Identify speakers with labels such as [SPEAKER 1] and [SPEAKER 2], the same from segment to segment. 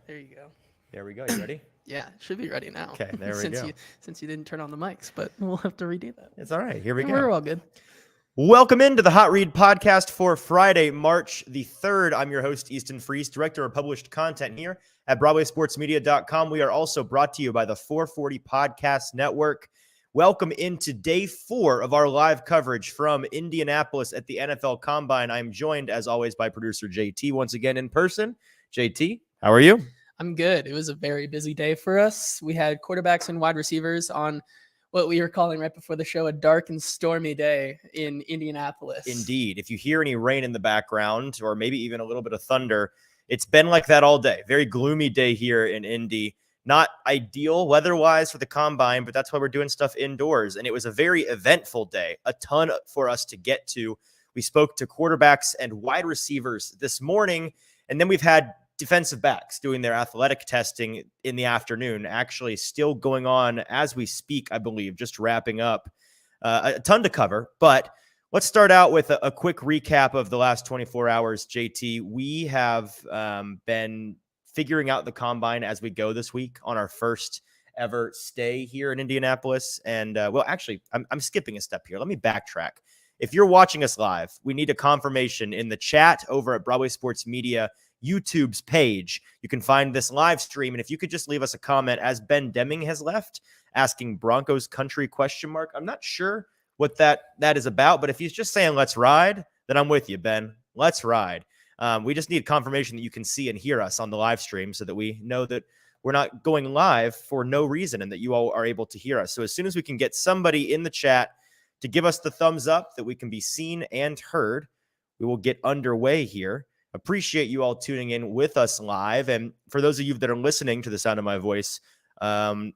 [SPEAKER 1] There you go.
[SPEAKER 2] There we go. You ready?
[SPEAKER 1] Yeah, should be ready now.
[SPEAKER 2] Okay, there we
[SPEAKER 1] since
[SPEAKER 2] go.
[SPEAKER 1] you didn't turn on the mics, but we'll have to redo that.
[SPEAKER 2] It's all right. Here we
[SPEAKER 1] And
[SPEAKER 2] go.
[SPEAKER 1] we're all good.
[SPEAKER 2] Welcome into the Hot Read podcast for Friday, March the 3rd. I'm your host, Easton Freeze, director of published content here at BroadwaySportsMedia.com. We are also brought to you by the 440 Podcast Network. Welcome into day 4 of our live coverage from Indianapolis at the NFL Combine. I'm joined, as always, by producer JT once again in person. JT, how are you?
[SPEAKER 1] I'm good. It was a very busy day for us. We had quarterbacks and wide receivers on what we were calling right before the show a dark and stormy day in Indianapolis.
[SPEAKER 2] Indeed. If you hear any rain in the background or maybe even a little bit of thunder, it's been like that all day. Very gloomy day here in Indy. Not ideal weather-wise for the Combine, but that's why we're doing stuff indoors. And it was a very eventful day, a ton for us to get to. We spoke to quarterbacks and wide receivers this morning, and then we've had defensive backs doing their athletic testing in the afternoon, actually still going on as we speak, I believe, just wrapping up. A ton to cover, but let's start out with a quick recap of the last 24 hours, JT. We have been figuring out the Combine as we go this week on our first ever stay here in Indianapolis. And well, actually, I'm skipping a step here. Let me backtrack. If you're watching us live, we need a confirmation in the chat over at Broadway Sports Media YouTube's page. You can find this live stream. And if you could just leave us a comment, as Ben Deming has left, asking Broncos country ? I'm not sure what that is about, but if he's just saying let's ride, then I'm with you, Ben. Let's ride. We just need confirmation that you can see and hear us on the live stream so that we know that we're not going live for no reason and that you all are able to hear us. So as soon as we can get somebody in the chat to give us the thumbs up that we can be seen and heard, we will get underway here. Appreciate you all tuning in with us live. And for those of you that are listening to the sound of my voice on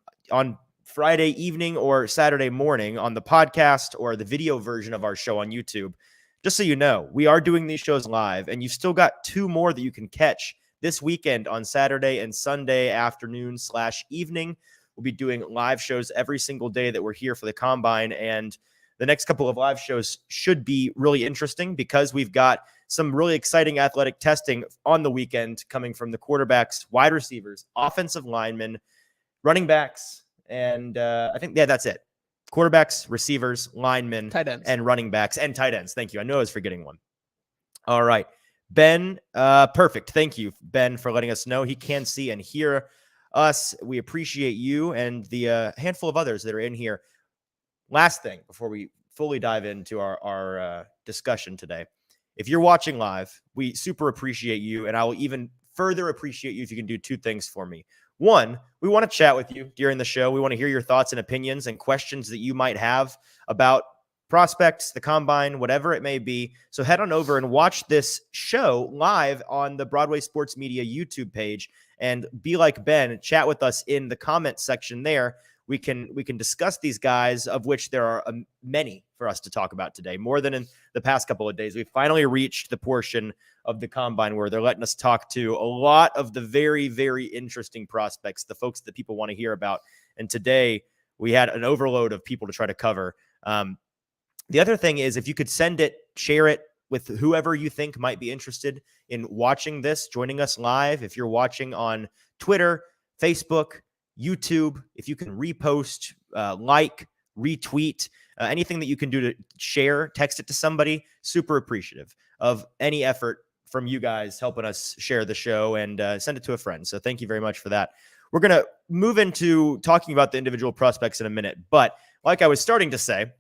[SPEAKER 2] Friday evening or Saturday morning on the podcast or the video version of our show on YouTube, just so you know, we are doing these shows live, and you've still got 2 more that you can catch this weekend on Saturday and Sunday afternoon/evening. We'll be doing live shows every single day that we're here for the Combine, and the next couple of live shows should be really interesting because we've got some really exciting athletic testing on the weekend coming from the quarterbacks, wide receivers, offensive linemen, running backs, and I think, yeah, that's it. Quarterbacks, receivers, linemen,
[SPEAKER 1] Tight ends.
[SPEAKER 2] and running backs, and tight ends. Thank you. I know I was forgetting one. All right. Ben, perfect. Thank you, Ben, for letting us know. He can see and hear us. We appreciate you and the handful of others that are in here. Last thing before we fully dive into our discussion today. If you're watching live, we super appreciate you, and I will even further appreciate you if you can do 2 things for me. One, we want to chat with you during the show. We want to hear your thoughts and opinions and questions that you might have about prospects, the Combine, whatever it may be. So head on over and watch this show live on the Broadway Sports Media YouTube page and be like Ben, chat with us in the comment section there. We can discuss these guys, of which there are many for us to talk about today, more than in the past couple of days. We've finally reached the portion of the Combine where they're letting us talk to a lot of the very, very interesting prospects, the folks that people want to hear about. And today we had an overload of people to try to cover. The other thing is, if you could send it, share it with whoever you think might be interested in watching this, joining us live. If you're watching on Twitter, Facebook, YouTube, if you can repost, like, retweet, anything that you can do to share, text it to somebody, super appreciative of any effort from you guys helping us share the show and send it to a friend. So thank you very much for that. We're going to move into talking about the individual prospects in a minute. But like I was starting to say,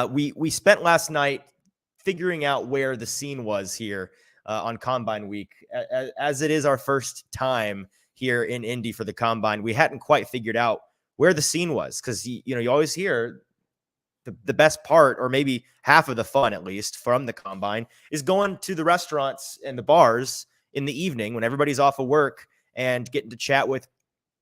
[SPEAKER 2] we spent last night figuring out where the scene was here on Combine Week. As it is our first time here in Indy for the Combine, we hadn't quite figured out where the scene was, because you always hear the best part, or maybe half of the fun at least, from the Combine is going to the restaurants and the bars in the evening when everybody's off of work and getting to chat with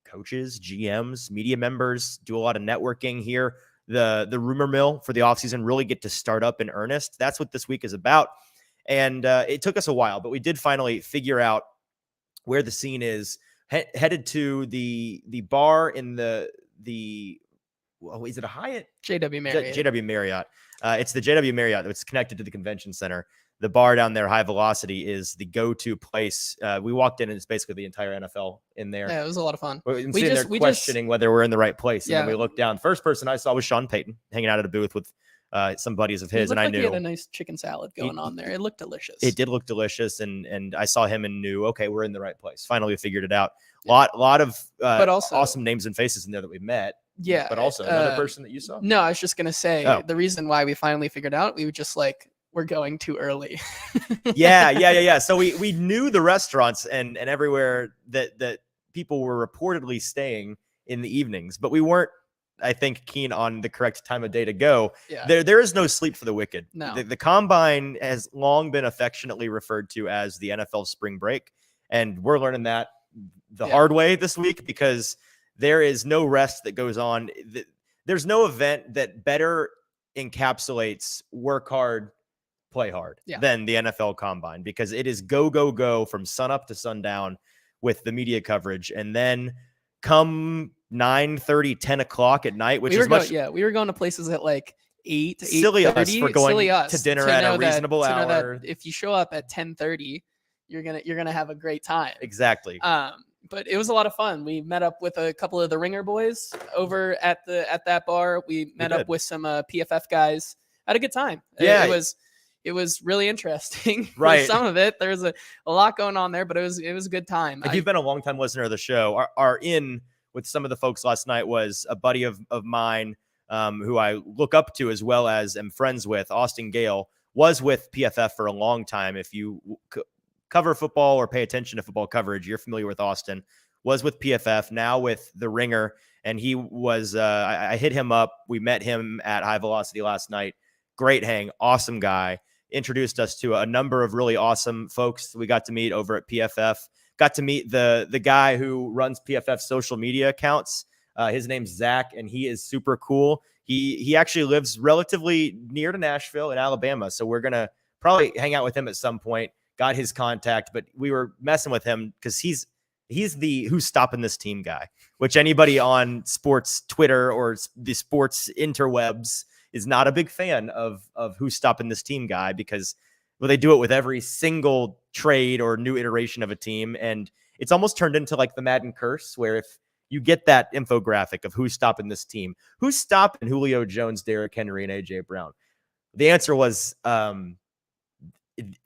[SPEAKER 2] coaches, GMs, media members, do a lot of networking here. The rumor mill for the offseason really get to start up in earnest. That's what this week is about. And it took us a while, but we did finally figure out where the scene is. Headed to the bar in the is it a Hyatt?
[SPEAKER 1] JW Marriott.
[SPEAKER 2] JW Marriott. It's the JW Marriott that's connected to the convention center. The bar down there, High Velocity, is the go-to place. We walked in and it's basically the entire NFL in there.
[SPEAKER 1] Yeah, it was a lot of fun.
[SPEAKER 2] I'm sitting there questioning whether we're in the right place. And then we looked down. First person I saw was Sean Payton hanging out at a booth with some buddies of his. And I knew
[SPEAKER 1] he had a nice chicken salad going on there. It looked delicious.
[SPEAKER 2] It did look delicious. And I saw him and knew, okay, we're in the right place. Finally, we figured it out. Lot of but also, awesome names and faces in there that we met.
[SPEAKER 1] Yeah.
[SPEAKER 2] But also another person that you saw?
[SPEAKER 1] No, I was just going to say the reason why we finally figured out, we were just like, we're going too early.
[SPEAKER 2] Yeah. So we knew the restaurants and everywhere that people were reportedly staying in the evenings, but we weren't, I think, keen on the correct time of day to go.
[SPEAKER 1] Yeah.
[SPEAKER 2] There is no sleep for the wicked.
[SPEAKER 1] No.
[SPEAKER 2] The combine has long been affectionately referred to as the NFL spring break. And we're learning that the hard way this week, because there is no rest that goes on. There's no event that better encapsulates work hard, play hard than the NFL combine, because it is go from sun up to sundown with the media coverage. And then come 9:30, 10 o'clock at night, which
[SPEAKER 1] we were going to places at like 8,
[SPEAKER 2] silly
[SPEAKER 1] 8:30.
[SPEAKER 2] us for going to dinner at a reasonable hour.
[SPEAKER 1] If you show up at 10:30, you're gonna have a great time.
[SPEAKER 2] Exactly.
[SPEAKER 1] But it was a lot of fun. We met up with a couple of the Ringer boys over at that bar. We met up with some PFF guys. Had a good time.
[SPEAKER 2] Yeah,
[SPEAKER 1] it was really interesting.
[SPEAKER 2] Right.
[SPEAKER 1] For some of it, there's a lot going on there, but it was a good time.
[SPEAKER 2] If you've been a long time listener of the show, our in with some of the folks last night was a buddy of mine who I look up to as well as am friends with. Austin Gale was with PFF for a long time. If you cover football or pay attention to football coverage, you're familiar with Austin. Was with PFF, now with the Ringer, and he was I hit him up. We met him at High Velocity last night. Great hang, awesome guy. Introduced us to a number of really awesome folks we got to meet over at PFF. Got to meet the guy who runs PFF social media accounts. His name's Zach, and he is super cool. He actually lives relatively near to Nashville in Alabama, so we're gonna probably hang out with him at some point. Got his contact, but we were messing with him because he's the who's stopping this team guy, which anybody on sports Twitter or the sports interwebs is not a big fan of who's stopping this team guy, because they do it with every single trade or new iteration of a team. And it's almost turned into like the Madden curse, where if you get that infographic of who's stopping this team, who's stopping Julio Jones, Derrick Henry, and AJ Brown, the answer was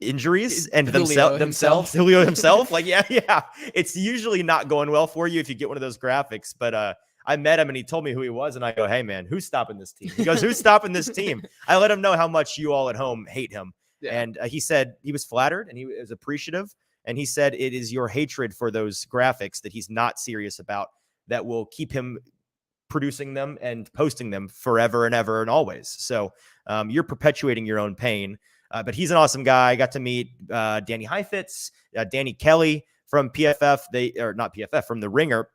[SPEAKER 2] injuries and themselves. Julio himself. Like, yeah. It's usually not going well for you if you get one of those graphics. But I met him and he told me who he was. And I go, hey, man, who's stopping this team? He goes, who's stopping this team? I let him know how much you all at home hate him. Yeah. And he said he was flattered and he was appreciative. And he said it is your hatred for those graphics that he's not serious about that will keep him producing them and posting them forever and ever and always. So you're perpetuating your own pain. But he's an awesome guy. I got to meet Danny Heifetz, Danny Kelly from PFF. Not PFF, from the Ringer.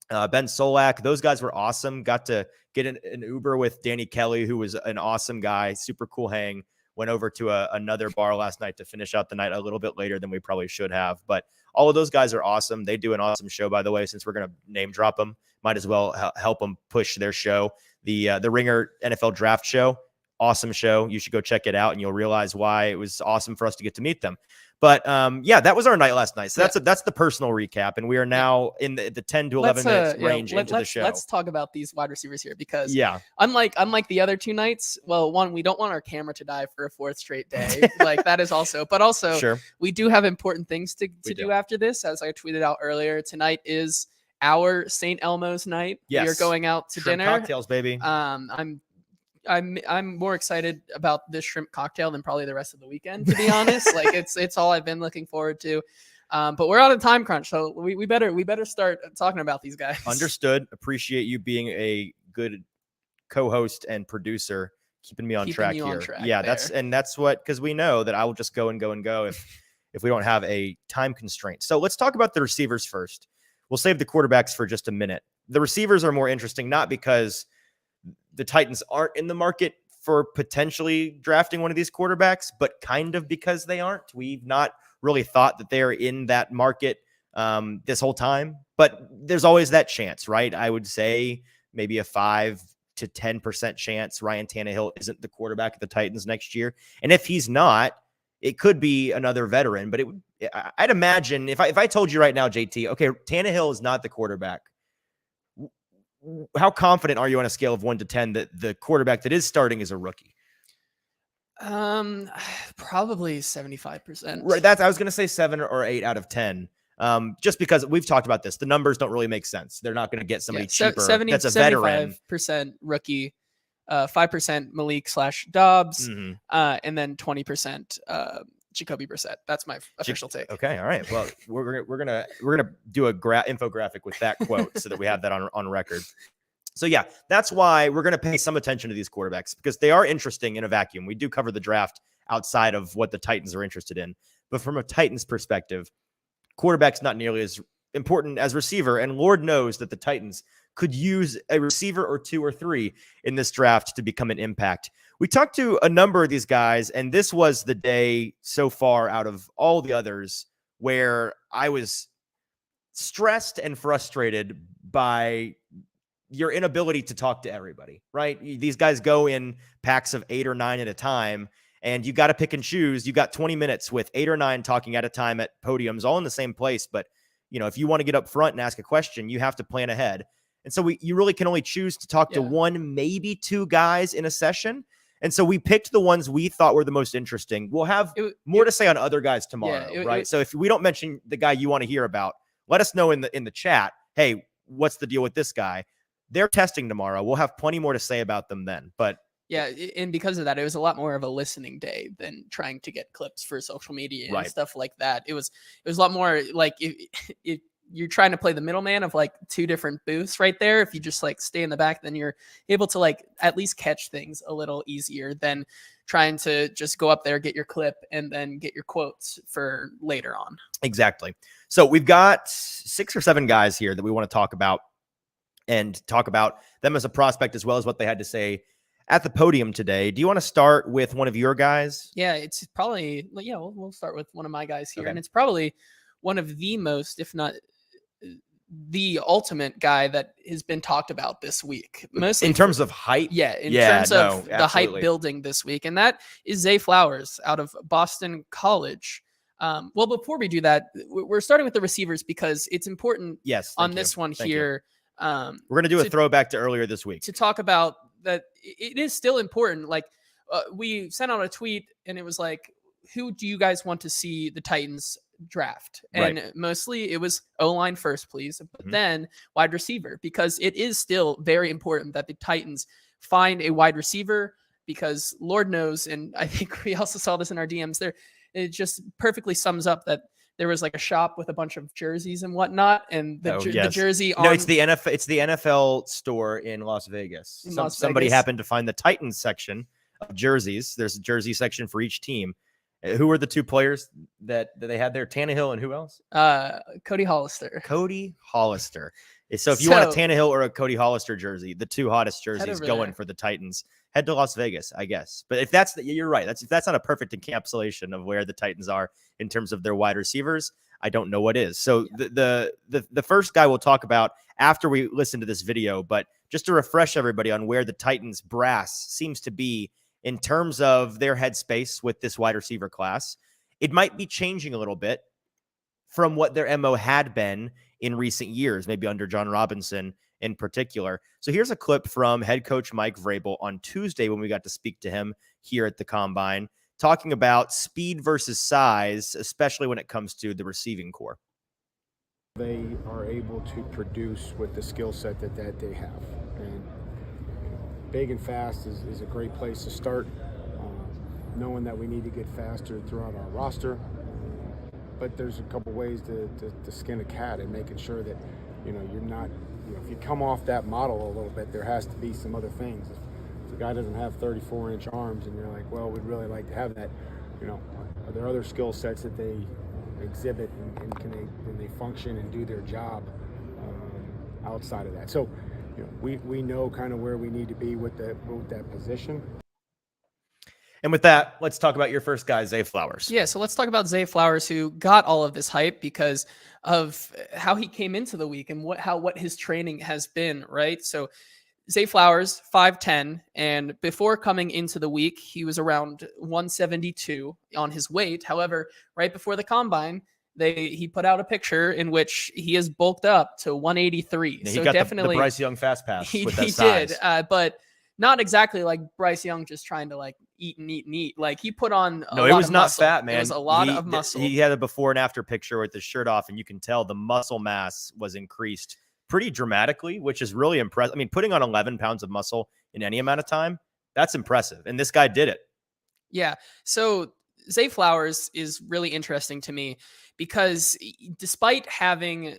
[SPEAKER 2] Ben Solak. Those guys were awesome. Got to get an Uber with Danny Kelly, who was an awesome guy. Super cool hang. Went over to another bar last night to finish out the night a little bit later than we probably should have. But all of those guys are awesome. They do an awesome show, by the way. Since we're going to name drop them, might as well help them push their show. The Ringer NFL Draft Show. Awesome show. You should go check it out and you'll realize why it was awesome for us to get to meet them. But that was our night last night. So that's the personal recap. And we are now in the 10 to 11 minutes range into the show.
[SPEAKER 1] Let's talk about these wide receivers here, because unlike the other two nights, well, one, we don't want our camera to die for a fourth straight day. Like that is also, but also
[SPEAKER 2] sure.
[SPEAKER 1] We do have important things to do after this. As I tweeted out earlier, tonight is our St. Elmo's night.
[SPEAKER 2] Yes.
[SPEAKER 1] We are going out to
[SPEAKER 2] Shrimp
[SPEAKER 1] dinner.
[SPEAKER 2] Cocktails, baby.
[SPEAKER 1] I'm more excited about this shrimp cocktail than probably the rest of the weekend, to be honest. Like it's all I've been looking forward to. But we're on a time crunch, so we better start talking about these guys.
[SPEAKER 2] Understood. Appreciate you being a good co-host and producer, keeping me on track here. Yeah, that's what, because we know that I will just go and go if we don't have a time constraint. So let's talk about the receivers first. We'll save the quarterbacks for just a minute. The receivers are more interesting, not because the Titans aren't in the market for potentially drafting one of these quarterbacks, but kind of because they aren't. We've not really thought that they're in that market this whole time, but there's always that chance, right? I would say maybe a 5 to 10% chance Ryan Tannehill isn't the quarterback of the Titans next year. And if he's not, it could be another veteran. But I'd imagine if I told you right now, JT, okay, Tannehill is not the quarterback, how confident are you on a scale of 1 to 10 that the quarterback that is starting is a rookie?
[SPEAKER 1] Probably 75%.
[SPEAKER 2] Right. I was going to say 7 or 8 out of 10. Just because we've talked about this, the numbers don't really make sense. They're not going to get somebody cheaper.
[SPEAKER 1] 70,
[SPEAKER 2] that's a veteran.
[SPEAKER 1] 75% rookie, 5% Malik/Dobbs, and then 20% Jacoby Brissett. That's my official take.
[SPEAKER 2] Okay, all right. Well, we're gonna do a infographic with that quote so that we have that on record. So yeah, that's why we're gonna pay some attention to these quarterbacks, because they are interesting in a vacuum. We do cover the draft outside of what the Titans are interested in, but from a Titans perspective, quarterback's not nearly as important as receiver, and Lord knows that the Titans could use a receiver or 2 or 3 in this draft to become an impact. We talked to a number of these guys, and this was the day so far out of all the others where I was stressed and frustrated by your inability to talk to everybody, right? These guys go in packs of 8 or 9 at a time, and you got to pick and choose. You got 20 minutes with 8 or 9 talking at a time at podiums, all in the same place. But, if you want to get up front and ask a question, you have to plan ahead. And so you really can only choose to talk to 1, maybe 2 guys in a session. And so we picked the ones we thought were the most interesting. We'll have more to say on other guys tomorrow, right? So if we don't mention the guy you want to hear about, let us know in the chat. Hey, what's the deal with this guy? They're testing tomorrow. We'll have plenty more to say about them then. But
[SPEAKER 1] yeah, and because of that, it was a lot more of a listening day than trying to get clips for social media and stuff like that. It was a lot more like if you're trying to play the middleman of like 2 different booths right there. If you just like stay in the back, then you're able to like at least catch things a little easier than trying to just go up there, get your clip, and then get your quotes for later on.
[SPEAKER 2] Exactly. So we've got 6 or 7 guys here that we want to talk about, and talk about them as a prospect as well as what they had to say at the podium today. Do you want to start with one of your guys?
[SPEAKER 1] Yeah, it's probably, we'll start with one of my guys here. Okay. And it's probably one of the most, if not the ultimate guy that has been talked about this week. Mostly in
[SPEAKER 2] terms of hype?
[SPEAKER 1] Yeah, in terms of the hype building this week. And that is Zay Flowers out of Boston College. Well, before we do that, we're starting with the receivers because it's important on this one here.
[SPEAKER 2] We're going to do a throwback to earlier this week
[SPEAKER 1] to talk about that. It is still important. Like we sent out a tweet and it was like, who do you guys want to see the Titans draft? And mostly it was O-line first, please, but then wide receiver, because it is still very important that the Titans find a wide receiver, because Lord knows, and I think we also saw this in our DMs there, it just perfectly sums up that there was like a shop with a bunch of jerseys and whatnot, and the jersey on...
[SPEAKER 2] No, it's the NFL store in Las Vegas. Somebody happened to find the Titans section of jerseys. There's a jersey section for each team. Who were the 2 players that they had there? Tannehill and who else?
[SPEAKER 1] Cody Hollister.
[SPEAKER 2] Cody Hollister. So if you want a Tannehill or a Cody Hollister jersey, the 2 hottest jerseys going for the Titans, head to Las Vegas, I guess. But if you're right. If that's not a perfect encapsulation of where the Titans are in terms of their wide receivers, I don't know what is. So the first guy we'll talk about after we listen to this video, but just to refresh everybody on where the Titans brass seems to be in terms of their headspace with this wide receiver class. It might be changing a little bit from what their MO had been in recent years, maybe under John Robinson in particular. So here's a clip from head coach Mike Vrabel on Tuesday when we got to speak to him here at the Combine, talking about speed versus size, especially when it comes to the receiving core.
[SPEAKER 3] They are able to produce with the skill set that they have. And big and fast is a great place to start, knowing that we need to get faster throughout our roster. But there's a couple ways to skin a cat, and making sure that, you're not, if you come off that model a little bit, there has to be some other things. If the guy doesn't have 34-inch arms and you're like, well, we'd really like to have that, are there other skill sets that they exhibit and can they function and do their job outside of that? So, we know kind of where we need to be with that position.
[SPEAKER 2] And with that, let's talk about your first guy, Zay Flowers.
[SPEAKER 1] Yeah, so let's talk about Zay Flowers, who got all of this hype because of how he came into the week and what his training has been, right? So Zay Flowers, 5'10", and before coming into the week, he was around 172 on his weight. However, right before the combine, he put out a picture in which he is bulked up to 183.
[SPEAKER 2] He
[SPEAKER 1] So
[SPEAKER 2] got
[SPEAKER 1] definitely
[SPEAKER 2] the Bryce Young fast pass with that
[SPEAKER 1] he
[SPEAKER 2] size.
[SPEAKER 1] did, but not exactly like Bryce Young just trying to like eat and eat and eat. Like he put on
[SPEAKER 2] No, it was not
[SPEAKER 1] muscle.
[SPEAKER 2] fat, man.
[SPEAKER 1] It was a lot of muscle.
[SPEAKER 2] He had a before and after picture with his shirt off, and you can tell the muscle mass was increased pretty dramatically, which is really impressive. I mean, putting on 11 pounds of muscle in any amount of time, that's impressive. And this guy did it.
[SPEAKER 1] Yeah. So Zay Flowers is really interesting to me because despite having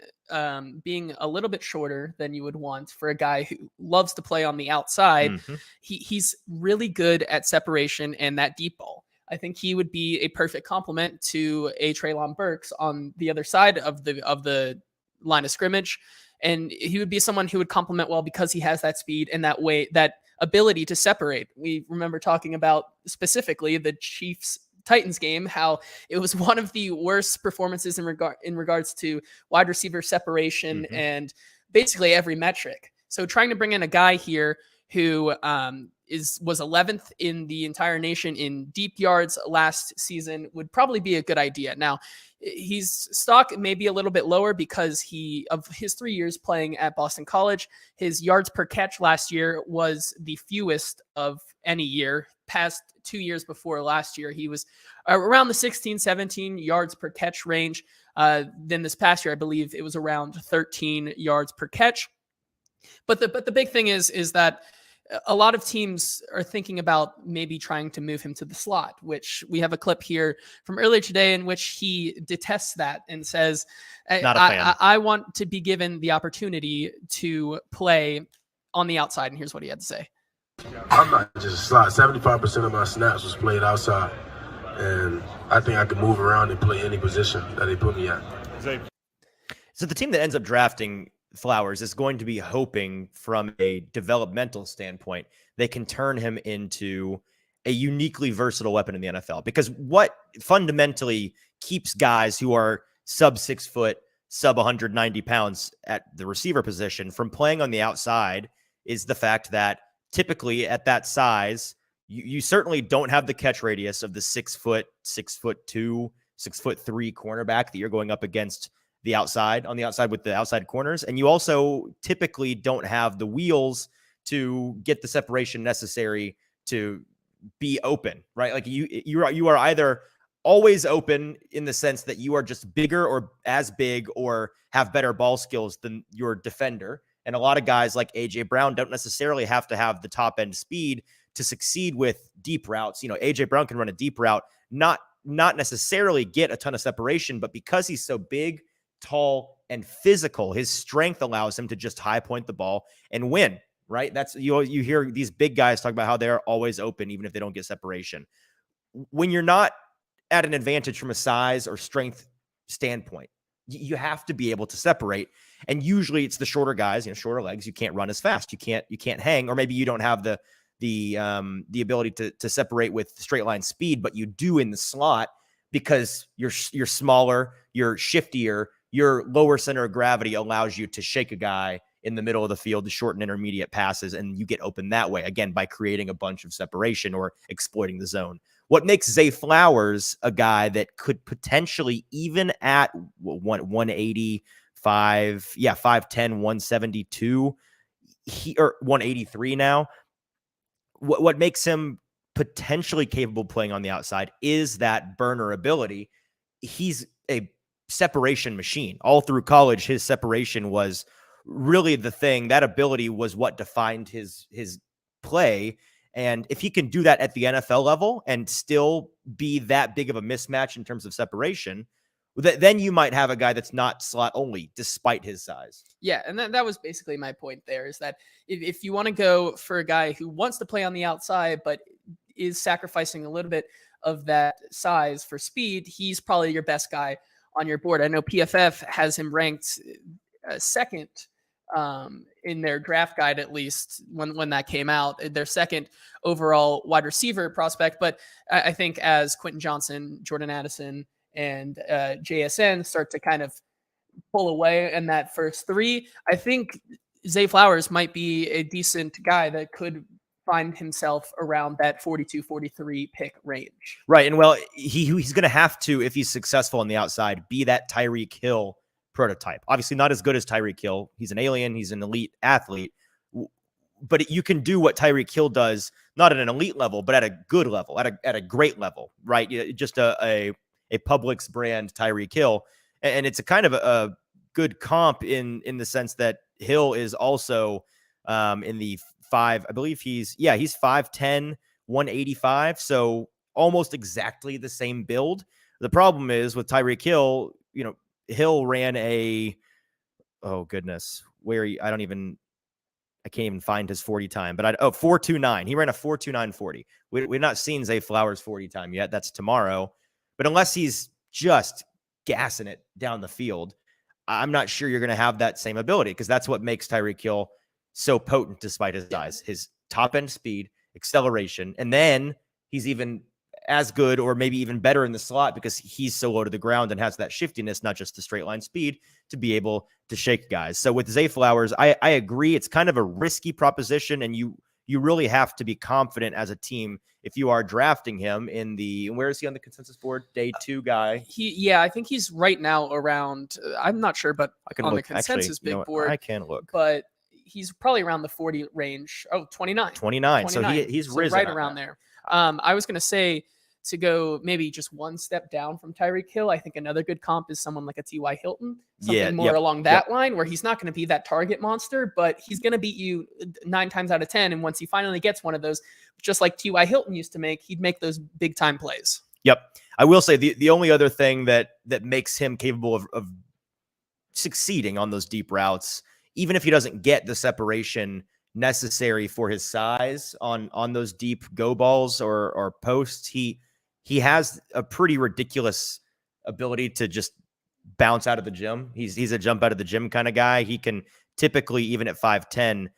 [SPEAKER 1] being a little bit shorter than you would want for a guy who loves to play on the outside, he's really good at separation and that deep ball. I think he would be a perfect complement to a Treylon Burks on the other side of the line of scrimmage. And he would be someone who would complement well because he has that speed and that ability to separate. We remember talking about specifically the Chiefs Titans game, how it was one of the worst performances in regards to wide receiver separation and basically every metric. So trying to bring in a guy here who was 11th in the entire nation in deep yards last season would probably be a good idea. Now, his stock may be a little bit lower because of his 3 years playing at Boston College, his yards per catch last year was the fewest of any year. Past 2 years before last year, he was around the 16, 17 yards per catch range. Then this past year, I believe it was around 13 yards per catch. But the big thing is that a lot of teams are thinking about maybe trying to move him to the slot, which we have a clip here from earlier today in which he detests that and says, I want to be given the opportunity to play on the outside. And here's what he had to say.
[SPEAKER 4] I'm not just a slot. 75% of my snaps was played outside. And I think I can move around and play any position that they put me at.
[SPEAKER 2] So the team that ends up drafting Flowers is going to be hoping from a developmental standpoint, they can turn him into a uniquely versatile weapon in the NFL. Because what fundamentally keeps guys who are sub 6 foot, sub 190 pounds at the receiver position from playing on the outside is the fact that typically at that size, you certainly don't have the catch radius of the 6 foot, 6'2", 6'3" cornerback that you're going up against on the outside with the outside corners. And you also typically don't have the wheels to get the separation necessary to be open, right? Like you are either always open in the sense that you are just bigger or as big or have better ball skills than your defender. And a lot of guys like AJ Brown don't necessarily have to have the top end speed to succeed with deep routes. You know, AJ Brown can run a deep route, not necessarily get a ton of separation, but because he's so big, tall, and physical, his strength allows him to just high point the ball and win, right? That's you hear these big guys talk about how they're always open, even if they don't get separation. When you're not at an advantage from a size or strength standpoint, you have to be able to separate. And usually it's the shorter guys, shorter legs. You can't run as fast. You can't hang, or maybe you don't have the ability to separate with straight line speed, but you do in the slot because you're smaller, you're shiftier. Your lower center of gravity allows you to shake a guy in the middle of the field to shorten intermediate passes, and you get open that way, again, by creating a bunch of separation or exploiting the zone. What makes Zay Flowers a guy that could potentially, even at 185, 5'10", 172, or 183 now, what makes him potentially capable of playing on the outside is that burner ability. He's a separation machine. All through college, his separation was really the thing. That ability was what defined his play. And if he can do that at the NFL level and still be that big of a mismatch in terms of separation, then you might have a guy that's not slot only despite his size.
[SPEAKER 1] Yeah, and that was basically my point there, is that if you want to go for a guy who wants to play on the outside but is sacrificing a little bit of that size for speed, he's probably your best guy on your board. I know PFF has him ranked second in their draft guide, at least when that came out, their second overall wide receiver prospect. But I think as Quentin Johnson, Jordan Addison, and JSN start to kind of pull away in that first three, I think Zay Flowers might be a decent guy that could find himself around that 42, 43 pick range.
[SPEAKER 2] Right. And well, he's going to have to, if he's successful on the outside, be that Tyreek Hill prototype. Obviously not as good as Tyreek Hill. He's an alien. He's an elite athlete. But you can do what Tyreek Hill does, not at an elite level, but at a good level, at a great level, right? Just a Publix brand Tyreek Hill. And it's a kind of a good comp in the sense that Hill is also in the I believe he's 5'10", 185. So almost exactly the same build. The problem is with Tyreek Hill, Hill ran oh goodness, I can't even find his 40 time, but 4.29. He ran a 4.29 40. We've not seen Zay Flowers 40 time yet. That's tomorrow. But unless he's just gassing it down the field, I'm not sure you're going to have that same ability, because that's what makes Tyreek Hill so potent despite his size, his top end speed, acceleration. And then he's even as good or maybe even better in the slot because he's so low to the ground and has that shiftiness, not just the straight line speed, to be able to shake guys. So with Zay Flowers, I agree. It's kind of a risky proposition, and you really have to be confident as a team if you are drafting him where is he on the consensus board? Day 2 guy.
[SPEAKER 1] I think he's right now around, I'm not sure, but
[SPEAKER 2] I can
[SPEAKER 1] on
[SPEAKER 2] look.
[SPEAKER 1] the consensus big board.
[SPEAKER 2] I can look.
[SPEAKER 1] But he's probably around the 40 range. Oh, 29.
[SPEAKER 2] 29. So he's risen
[SPEAKER 1] right around there. I was going to say, to go maybe just one step down from Tyreek Hill, I think another good comp is someone like a T.Y. Hilton, something more along that line, where he's not going to be that target monster, but he's going to beat you 9 times out of 10. And once he finally gets one of those, just like T.Y. Hilton used to make, he'd make those big time plays.
[SPEAKER 2] Yep. I will say the only other thing that makes him capable of succeeding on those deep routes, even if he doesn't get the separation necessary for his size on those deep go balls or posts, he has a pretty ridiculous ability to just bounce out of the gym. He's a jump out of the gym kind of guy. He can typically, even at 5'10",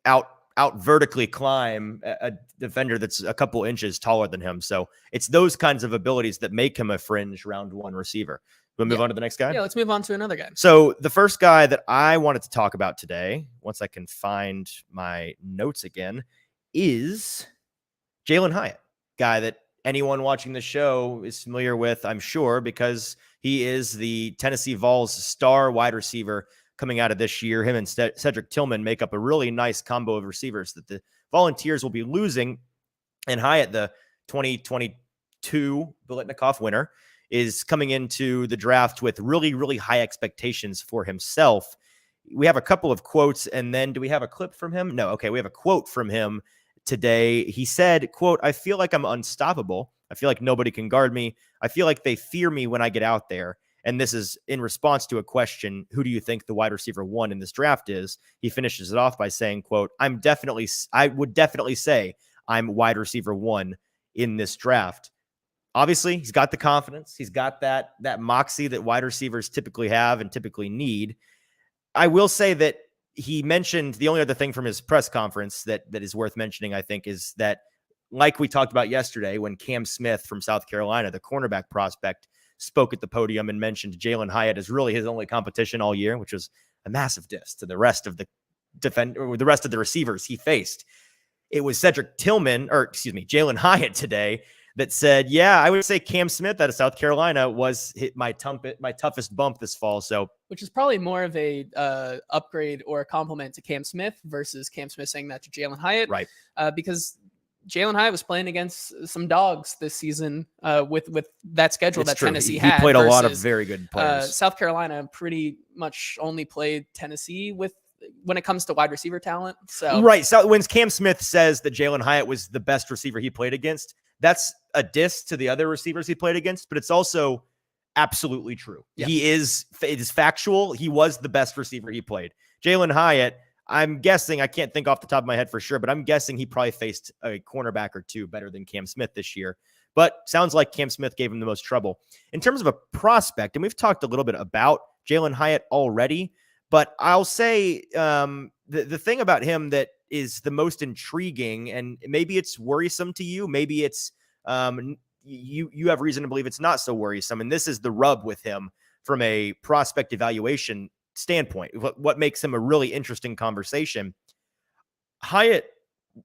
[SPEAKER 2] out vertically climb a defender that's a couple inches taller than him. So it's those kinds of abilities that make him a fringe round 1 receiver. We'll move on to the next guy.
[SPEAKER 1] Yeah, let's move on to another guy.
[SPEAKER 2] So the first guy that I wanted to talk about today, once I can find my notes again, is Jalen Hyatt, guy that anyone watching the show is familiar with, I'm sure, because he is the Tennessee Vols star wide receiver coming out of this year. Him and Cedric Tillman make up a really nice combo of receivers that the Volunteers will be losing. And Hyatt, the 2022 Biletnikoff winner, is coming into the draft with really, really high expectations for himself. We have a couple of quotes, and then do we have a clip from him? No. Okay, we have a quote from him today. He said, quote, "I feel like I'm unstoppable. I feel like nobody can guard me. I feel like they fear me when I get out there." And this is in response to a question, who do you think the wide receiver 1 in this draft is? He finishes it off by saying, quote, I would definitely say I'm wide receiver 1 in this draft. Obviously, he's got the confidence. He's got that moxie that wide receivers typically have and typically need. I will say that he mentioned the only other thing from his press conference that is worth mentioning, I think, is that, like we talked about yesterday, when Cam Smith from South Carolina, the cornerback prospect, spoke at the podium and mentioned Jalen Hyatt as really his only competition all year, which was a massive diss to the rest of the receivers he faced. It was Jalen Hyatt today that said, yeah, I would say Cam Smith out of South Carolina was my toughest bump this fall. So,
[SPEAKER 1] which is probably more of a upgrade or a compliment to Cam Smith versus Cam Smith saying that to Jalen Hyatt,
[SPEAKER 2] right?
[SPEAKER 1] Because Jalen Hyatt was playing against some dogs this season with that schedule that Tennessee had.
[SPEAKER 2] He played a lot of very good players.
[SPEAKER 1] South Carolina pretty much only played Tennessee when it comes to wide receiver talent. So
[SPEAKER 2] right. So when Cam Smith says that Jalen Hyatt was the best receiver he played against, that's a diss to the other receivers he played against, but it's also absolutely true. Yeah. It is factual. He was the best receiver he played. Jalen Hyatt, I'm guessing, I can't think off the top of my head for sure, but I'm guessing he probably faced a cornerback or two better than Cam Smith this year. But sounds like Cam Smith gave him the most trouble. In terms of a prospect, and we've talked a little bit about Jalen Hyatt already, but I'll say the thing about him that is the most intriguing, and maybe it's worrisome to you, maybe it's you have reason to believe it's not so worrisome, and this is the rub with him from a prospect evaluation standpoint, what makes him a really interesting conversation. Hyatt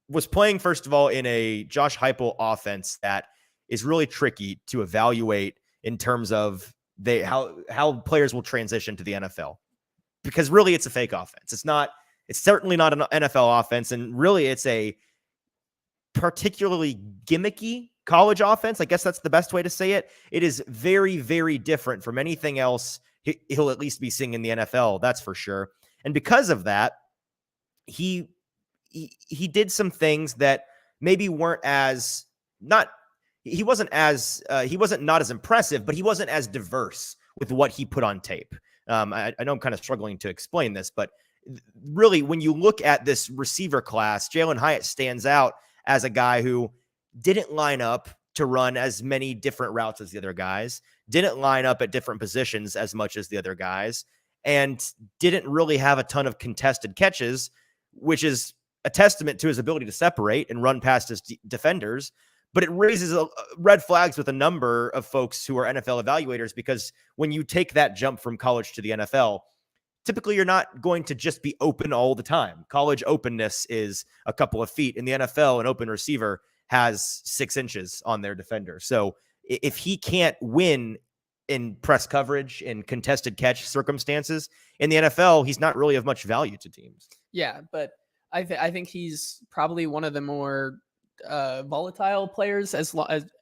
[SPEAKER 2] was playing, first of all, in a Josh Heupel offense that is really tricky to evaluate in terms of how players will transition to the NFL, because really it's a fake offense. It's certainly not an NFL offense, and really it's a particularly gimmicky college offense. I guess that's the best way to say it. It is very, very different from anything else he'll at least be seeing in the NFL, that's for sure. And because of that, he did some things that maybe weren't as not as impressive, but he wasn't as diverse with what he put on tape. I know I'm kind of struggling to explain this, but really, when you look at this receiver class, Jalen Hyatt stands out as a guy who didn't line up to run as many different routes as the other guys, didn't line up at different positions as much as the other guys, and didn't really have a ton of contested catches, which is a testament to his ability to separate and run past his defenders. But it raises red flags with a number of folks who are NFL evaluators, because when you take that jump from college to the NFL, typically you're not going to just be open all the time. College openness is a couple of feet. In the NFL, an open receiver has 6 inches on their defender. So if he can't win in press coverage in contested catch circumstances in the NFL, he's not really of much value to teams.
[SPEAKER 1] Yeah, but I think he's probably one of the more volatile players as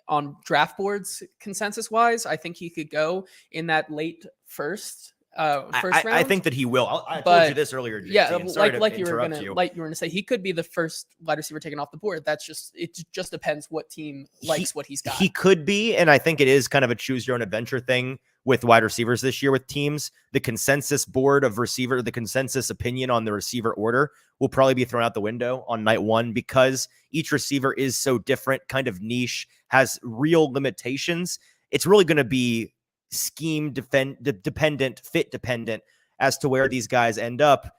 [SPEAKER 1] on draft boards consensus wise. I think he could go in that late first round.
[SPEAKER 2] I think that he will. I told you this earlier, JT,
[SPEAKER 1] yeah,
[SPEAKER 2] like you were
[SPEAKER 1] gonna say, he could be the first wide receiver taken off the board. It just depends what team likes what he's got.
[SPEAKER 2] He could be, and I think it is kind of a choose your own adventure thing with wide receivers this year with teams. The consensus board of receiver, the consensus opinion on the receiver order will probably be thrown out the window on night one, because each receiver is so different, kind of niche, has real limitations. It's really going to be scheme dependent, fit dependent as to where these guys end up.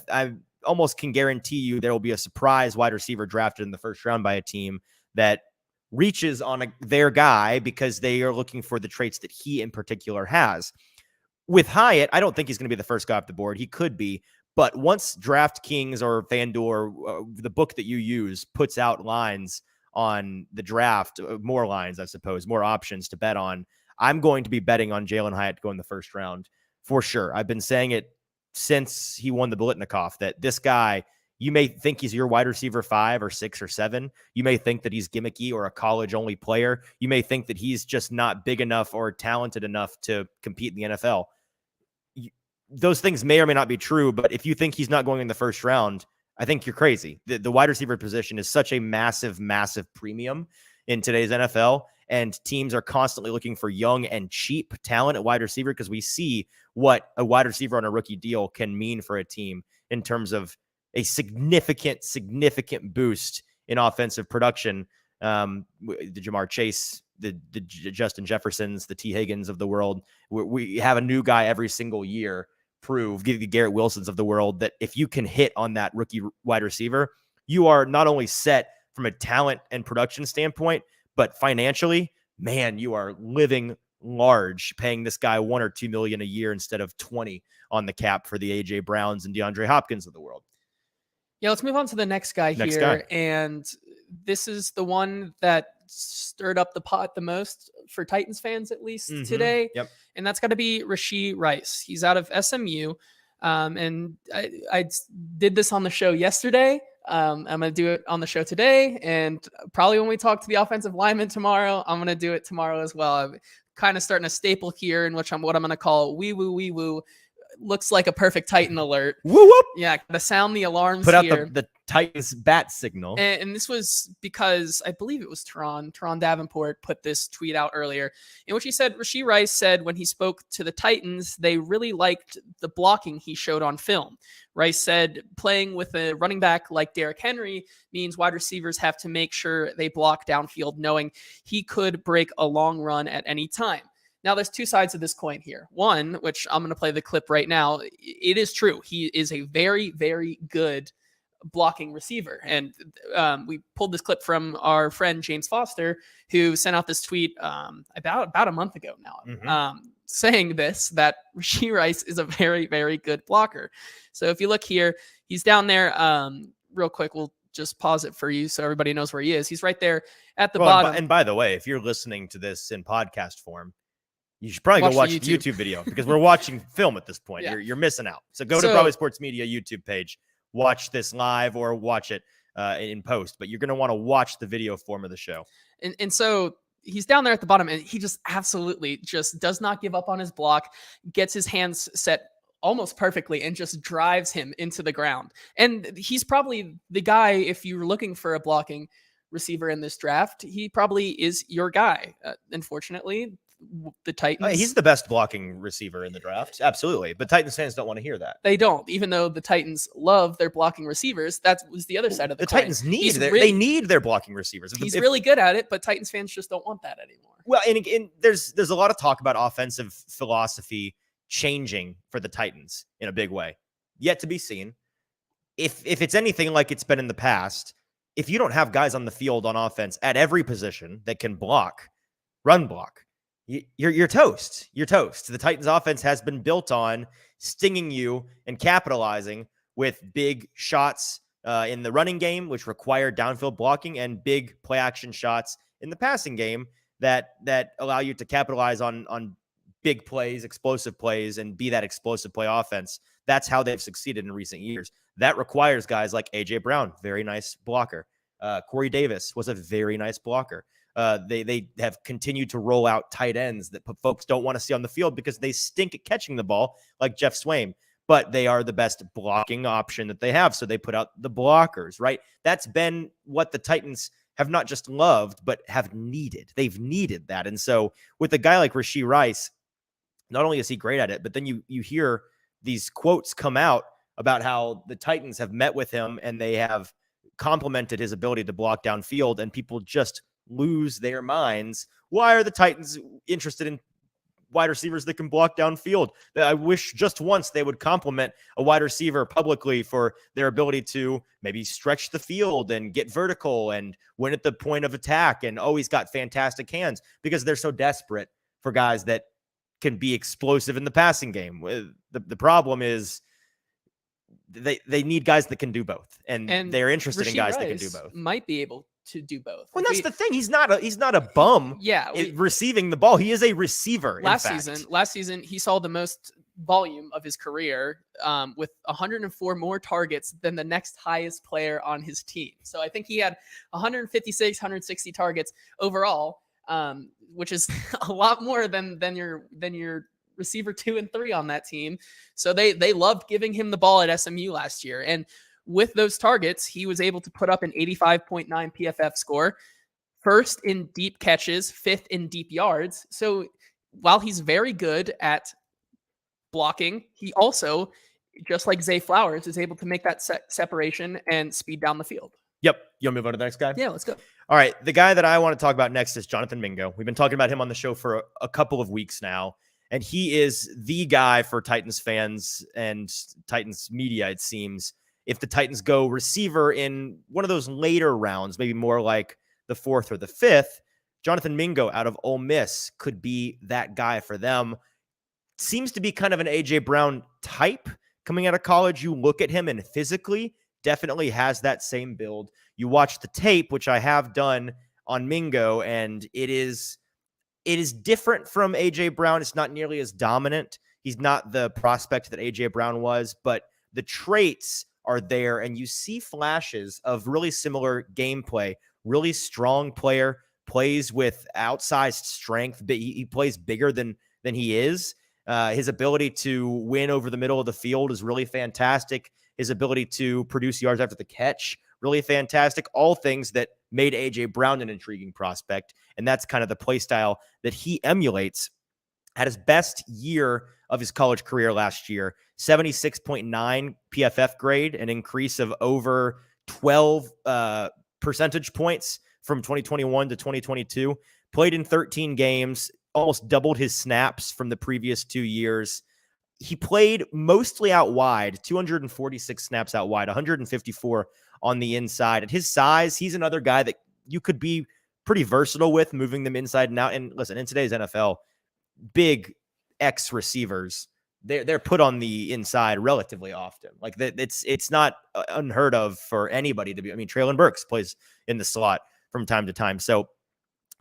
[SPEAKER 2] I almost can guarantee you there will be a surprise wide receiver drafted in the first round by a team that reaches on their guy because they are looking for the traits that he in particular has. With Hyatt, I don't think he's going to be the first guy off the board. He could be, but once DraftKings or FanDuel or the book that you use puts out lines on the draft, more lines, I suppose, more options to bet on, I'm going to be betting on Jalen Hyatt to go in the first round for sure. I've been saying it since he won the Biletnikoff that this guy, you may think he's your wide receiver 5 or 6 or 7. You may think that he's gimmicky or a college-only player. You may think that he's just not big enough or talented enough to compete in the NFL. Those things may or may not be true, but if you think he's not going in the first round, I think you're crazy. The wide receiver position is such a massive, massive premium in today's NFL, and teams are constantly looking for young and cheap talent at wide receiver, because we see what a wide receiver on a rookie deal can mean for a team in terms of a significant boost in offensive production. The Jamar Chase, the Justin Jeffersons, the T. Higgins of the world. We have a new guy every single year prove, give the Garrett Wilsons of the world, that if you can hit on that rookie wide receiver, you are not only set from a talent and production standpoint, but financially, man, you are living large, paying this guy $1 or $2 million a year instead of 20 on the cap for the AJ Browns and DeAndre Hopkins of the world.
[SPEAKER 1] Yeah, let's move on to the next guy here. And this is the one that stirred up the pot the most for Titans fans, at least today.
[SPEAKER 2] Yep.
[SPEAKER 1] And that's got to be Rashee Rice. He's out of SMU. And I did this on the show yesterday. I'm going to do it on the show today. And probably when we talk to the offensive lineman tomorrow, I'm going to do it tomorrow as well. I'm kind of starting a staple here in which what I'm going to call wee woo. Looks like a perfect Titan alert.
[SPEAKER 2] Woo whoop.
[SPEAKER 1] Yeah, gotta sound the alarms.
[SPEAKER 2] Put out
[SPEAKER 1] here.
[SPEAKER 2] the Titans bat signal.
[SPEAKER 1] And this was because I believe it was Teron Davenport put this tweet out earlier in which he said Rashee Rice said when he spoke to the Titans, they really liked the blocking he showed on film. Rice said playing with a running back like Derrick Henry means wide receivers have to make sure they block downfield, knowing he could break a long run at any time. Now, there's two sides of this coin here. One, which I'm going to play the clip right now. It is true. He is a very, very good blocking receiver. And we pulled this clip from our friend James Foster, who sent out this tweet about a month ago now. saying this, that Rashee Rice is a very, very good blocker. So if you look here, he's down there. Real quick, we'll just pause it for you so everybody knows where he is. He's right there at the bottom.
[SPEAKER 2] And by the way, if you're listening to this in podcast form, you should probably go watch the YouTube video because we're watching film at this point.
[SPEAKER 1] Yeah.
[SPEAKER 2] You're missing out. So go to Broadway Sports Media YouTube page, watch this live or watch it in post. But you're going to want to watch the video form of the show.
[SPEAKER 1] And so he's down there at the bottom, and he just absolutely just does not give up on his block, gets his hands set almost perfectly, and just drives him into the ground. And he's probably the guy, if you're looking for a blocking receiver in this draft, he probably is your guy. Unfortunately, the Titans...
[SPEAKER 2] He's the best blocking receiver in the draft. Absolutely. But Titans fans don't want to hear that.
[SPEAKER 1] They don't. Even though the Titans love their blocking receivers, that was the other side of the coin.
[SPEAKER 2] Titans need they need their blocking receivers.
[SPEAKER 1] He's really good at it, but Titans fans just don't want that anymore.
[SPEAKER 2] Well, and there's a lot of talk about offensive philosophy changing for the Titans in a big way. Yet to be seen. If it's anything like it's been in the past, if you don't have guys on the field on offense at every position that can block, run block, you're toast. You're toast. The Titans offense has been built on stinging you and capitalizing with big shots in the running game, which require downfield blocking, and big play action shots in the passing game that allow you to capitalize on big plays, explosive plays, and be that explosive play offense. That's how they've succeeded in recent years. That requires guys like A.J. Brown, very nice blocker. Corey Davis was a very nice blocker. They have continued to roll out tight ends that folks don't want to see on the field because they stink at catching the ball, like Jeff Swaim, but they are the best blocking option that they have. So they put out the blockers, right? That's been what the Titans have not just loved, but have needed. They've needed that. And so with a guy like Rashee Rice, not only is he great at it, but then you hear these quotes come out about how the Titans have met with him and they have complimented his ability to block downfield, and people just lose their minds. Why are the Titans interested in wide receivers that can block downfield? I wish just once they would compliment a wide receiver publicly for their ability to maybe stretch the field and get vertical and win at the point of attack and always got fantastic hands, because they're so desperate for guys that can be explosive in the passing game. The problem is they need guys that can do both, and they're interested in guys that can do both.
[SPEAKER 1] Might be able to do both.
[SPEAKER 2] Well, that's the thing. He's not a bum.
[SPEAKER 1] Yeah,
[SPEAKER 2] receiving the ball. He is a receiver.
[SPEAKER 1] Last season, he saw the most volume of his career with 104 more targets than the next highest player on his team. So I think he had 156, 160 targets overall, which is a lot more than your receiver 2 and 3 on that team. So they loved giving him the ball at SMU last year. And with those targets, he was able to put up an 85.9 PFF score, first in deep catches, fifth in deep yards. So while he's very good at blocking, he also, just like Zay Flowers, is able to make that separation and speed down the field.
[SPEAKER 2] Yep. You want to move on to the next guy?
[SPEAKER 1] Yeah, let's go.
[SPEAKER 2] All right. The guy that I want to talk about next is Jonathan Mingo. We've been talking about him on the show for a couple of weeks now, and he is the guy for Titans fans and Titans media, it seems. If the Titans go receiver in one of those later rounds, maybe more like the 4th or the 5th, Jonathan Mingo out of Ole Miss could be that guy for them. Seems to be kind of an A.J. Brown type coming out of college. You look at him and physically definitely has that same build. You watch the tape, which I have done on Mingo, and it is different from A.J. Brown. It's not nearly as dominant. He's not the prospect that A.J. Brown was, but the traits are there, and you see flashes of really similar gameplay. Really strong player, plays with outsized strength, but he plays bigger than he is. His ability to win over the middle of the field is really fantastic. His ability to produce yards after the catch, really fantastic. All things that made A.J. Brown an intriguing prospect, and that's kind of the play style that he emulates. Had his best year of his college career last year, 76.9 PFF grade, an increase of over 12 percentage points from 2021 to 2022. Played in 13 games, almost doubled his snaps from the previous 2 years. He played mostly out wide, 246 snaps out wide, 154 on the inside. At his size, he's another guy that you could be pretty versatile with, moving them inside and out. And listen, in today's NFL, big X receivers, they're put on the inside relatively often. Like it's not unheard of for anybody to be. I mean, Traylon Burks plays in the slot from time to time. So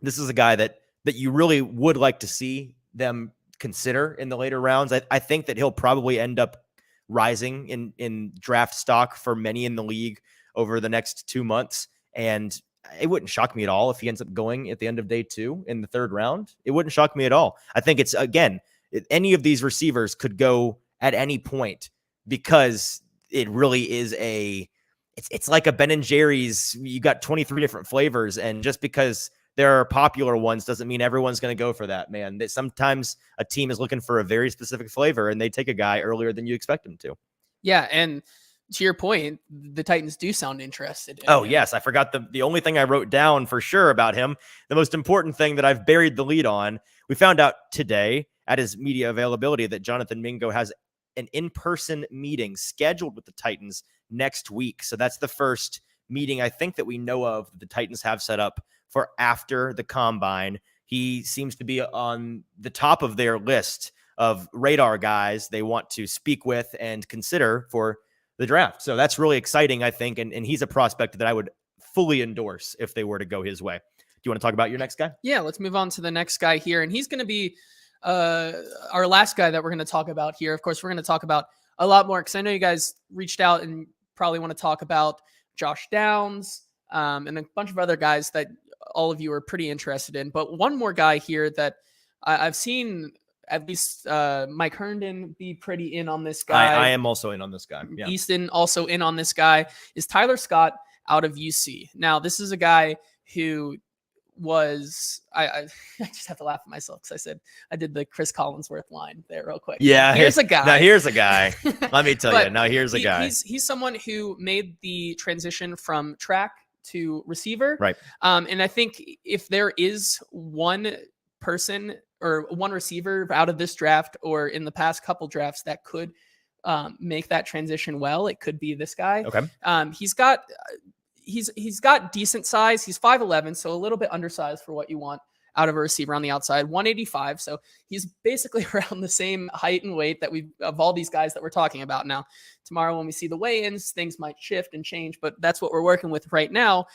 [SPEAKER 2] this is a guy that you really would like to see them consider in the later rounds. I think that he'll probably end up rising in draft stock for many in the league over the next 2 months. And it wouldn't shock me at all if he ends up going at the end of day 2 in the 3rd round. It wouldn't shock me at all. I think it's, again, any of these receivers could go at any point because it really is it's like a Ben & Jerry's. You got 23 different flavors, and just because there are popular ones doesn't mean everyone's going to go for that, man. That sometimes a team is looking for a very specific flavor and they take a guy earlier than you expect them to.
[SPEAKER 1] Yeah, and to your point, the Titans do sound interested in him.
[SPEAKER 2] Yes, I forgot the only thing I wrote down for sure about him, the most important thing that I've buried the lead on. We found out today at his media availability that Jonathan Mingo has an in-person meeting scheduled with the Titans next week. So that's the first meeting I think that we know of that the Titans have set up for after the combine. He seems to be on the top of their list of radar guys they want to speak with and consider for the draft. So that's really exciting, I think. And he's a prospect that I would fully endorse if they were to go his way. Do you want to talk about your next guy?
[SPEAKER 1] Yeah, let's move on to the next guy here. And he's going to be our last guy that we're going to talk about here. Of course, we're going to talk about a lot more because I know you guys reached out and probably want to talk about Josh Downs and a bunch of other guys that all of you are pretty interested in. But one more guy here that I've seen at least Mike Herndon be pretty in on this guy.
[SPEAKER 2] I am also in on this guy. Yeah.
[SPEAKER 1] Easton also in on this guy is Tyler Scott out of UC. Now, this is a guy who was I just have to laugh at myself because I said I did the Chris Collinsworth line there real quick.
[SPEAKER 2] Yeah,
[SPEAKER 1] here's a guy.
[SPEAKER 2] Now here's a guy. Let me tell you. Now here's a guy.
[SPEAKER 1] He's someone who made the transition from track to receiver.
[SPEAKER 2] Right.
[SPEAKER 1] And I think if there is one person or one receiver out of this draft or in the past couple drafts that could make that transition well, it could be this guy.
[SPEAKER 2] Okay.
[SPEAKER 1] He's got decent size. He's 5'11", so a little bit undersized for what you want out of a receiver on the outside. 185, so he's basically around the same height and weight that of all these guys that we're talking about. Now, tomorrow when we see the weigh-ins, things might shift and change, but that's what we're working with right now.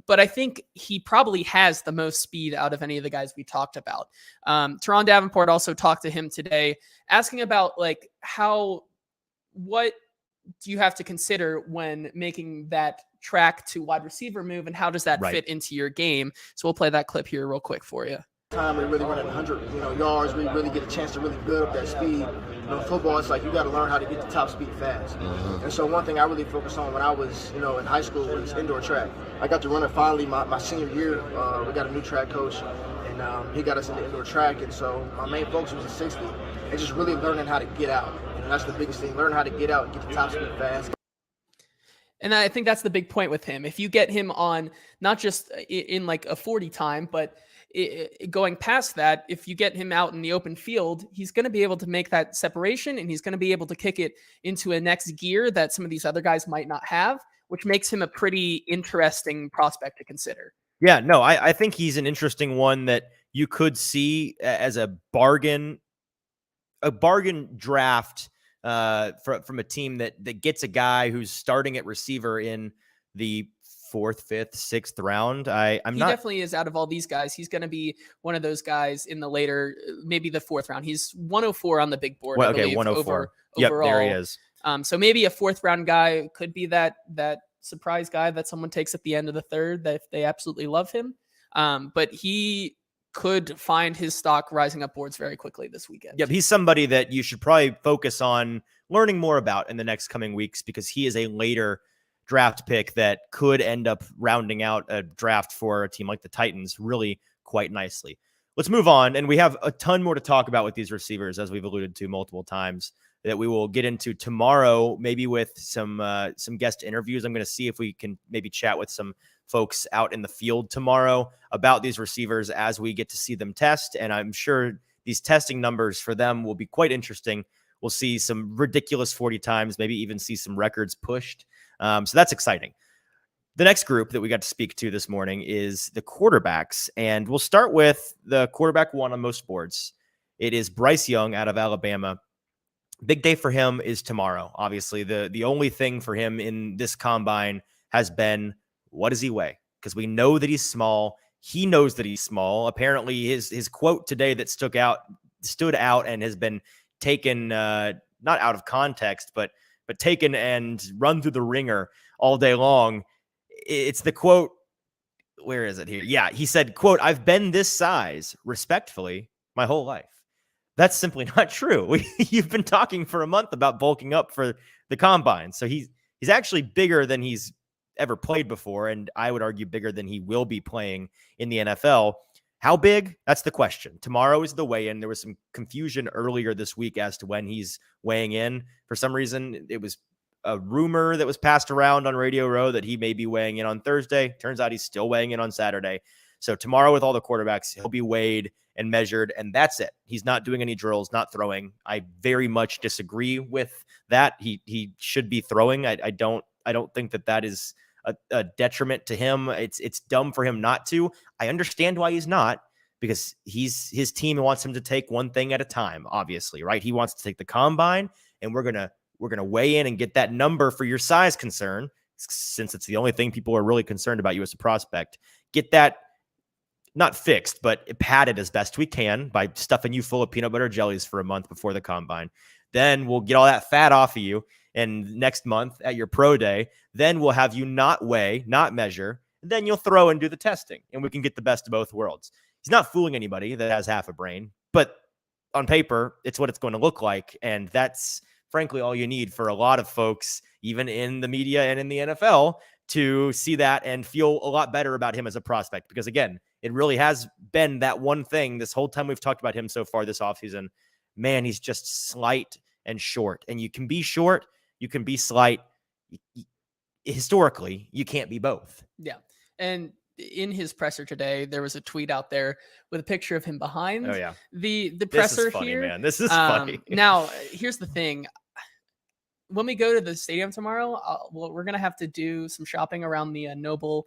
[SPEAKER 1] But I think he probably has the most speed out of any of the guys we talked about. Teron Davenport also talked to him today, asking about what do you have to consider when making that track to wide receiver move, and how does that fit into your game? So we'll play that clip here real quick for you.
[SPEAKER 5] Time we really run at 100 yards, we really get a chance to really build up that speed. Football, it's like you got to learn how to get the top speed fast. Mm-hmm. And so one thing I really focused on when I was in high school was indoor track. I got to run it finally my senior year. We got a new track coach, and he got us into indoor track. And so my main focus was the 60 and just really learning how to get out. And that's the biggest thing, learn how to get out and get the top speed fast.
[SPEAKER 1] And I think that's the big point with him. If you get him on not just in like a 40 time, but going past that, if you get him out in the open field, he's going to be able to make that separation, and he's going to be able to kick it into a next gear that some of these other guys might not have, which makes him a pretty interesting prospect to consider.
[SPEAKER 2] Yeah, no, I think he's an interesting one that you could see as a bargain draft from a team that gets a guy who's starting at receiver in the 4th, 5th, 6th round. He
[SPEAKER 1] definitely is out of all these guys. He's going to be one of those guys in the later, maybe the 4th round. He's 104 on the big board.
[SPEAKER 2] Well, okay, 104.
[SPEAKER 1] Overall.
[SPEAKER 2] There he is.
[SPEAKER 1] So maybe a 4th round guy could be that surprise guy that someone takes at the end of the 3rd that if they absolutely love him. But he could find his stock rising up boards very quickly this weekend.
[SPEAKER 2] Yep, he's somebody that you should probably focus on learning more about in the next coming weeks, because he is a later draft pick that could end up rounding out a draft for a team like the Titans really quite nicely. Let's move on, and we have a ton more to talk about with these receivers, as we've alluded to multiple times, that we will get into tomorrow, maybe with some guest interviews. I'm going to see if we can maybe chat with some folks out in the field tomorrow about these receivers as we get to see them test. And I'm sure these testing numbers for them will be quite interesting. We'll see some ridiculous 40 times, maybe even see some records pushed. So that's exciting. The next group that we got to speak to this morning is the quarterbacks. And we'll start with the quarterback one on most boards. It is Bryce Young out of Alabama. Big day for him is tomorrow. Obviously, the only thing for him in this combine has been, what does he weigh? Because we know that he's small. He knows that he's small. Apparently, his quote today that stood out and has been taken not out of context, but taken and run through the ringer all day long. It's the quote. Where is it here? Yeah, he said, quote, "I've been this size, respectfully, my whole life." That's simply not true. You've been talking for a month about bulking up for the combine. So he's actually bigger than he's ever played before, and I would argue bigger than he will be playing in the NFL. How big? That's the question. Tomorrow is the weigh-in. There was some confusion earlier this week as to when he's weighing in. For some reason, it was a rumor that was passed around on Radio Row that he may be weighing in on Thursday. Turns out he's still weighing in on Saturday. So tomorrow with all the quarterbacks, he'll be weighed and measured, and that's it. He's not doing any drills, not throwing. I very much disagree with that. He should be throwing. I don't think that is a detriment to him. It's dumb for him not to. I understand why he's not, because his team wants him to take one thing at a time, obviously, right? He wants to take the combine, and we're gonna weigh in and get that number for your size concern, since it's the only thing people are really concerned about you as a prospect. Get that not fixed, but padded as best we can by stuffing you full of peanut butter jellies for a month before the combine. Then we'll get all that fat off of you. And next month at your pro day, then we'll have you not weigh, not measure. And then you'll throw and do the testing, and we can get the best of both worlds. He's not fooling anybody that has half a brain, but on paper, it's what it's going to look like. And that's frankly all you need for a lot of folks, even in the media and in the NFL, to see that and feel a lot better about him as a prospect. Because again, it really has been that one thing this whole time we've talked about him so far this offseason. Man, he's just slight and short. And you can be short, you can be slight. Historically, you can't be both.
[SPEAKER 1] Yeah. And in his presser today, there was a tweet out there with a picture of him behind the presser.
[SPEAKER 2] This is funny,
[SPEAKER 1] here.
[SPEAKER 2] Man. This is funny.
[SPEAKER 1] Now, here's the thing. When we go to the stadium tomorrow, we're going to have to do some shopping around the Noble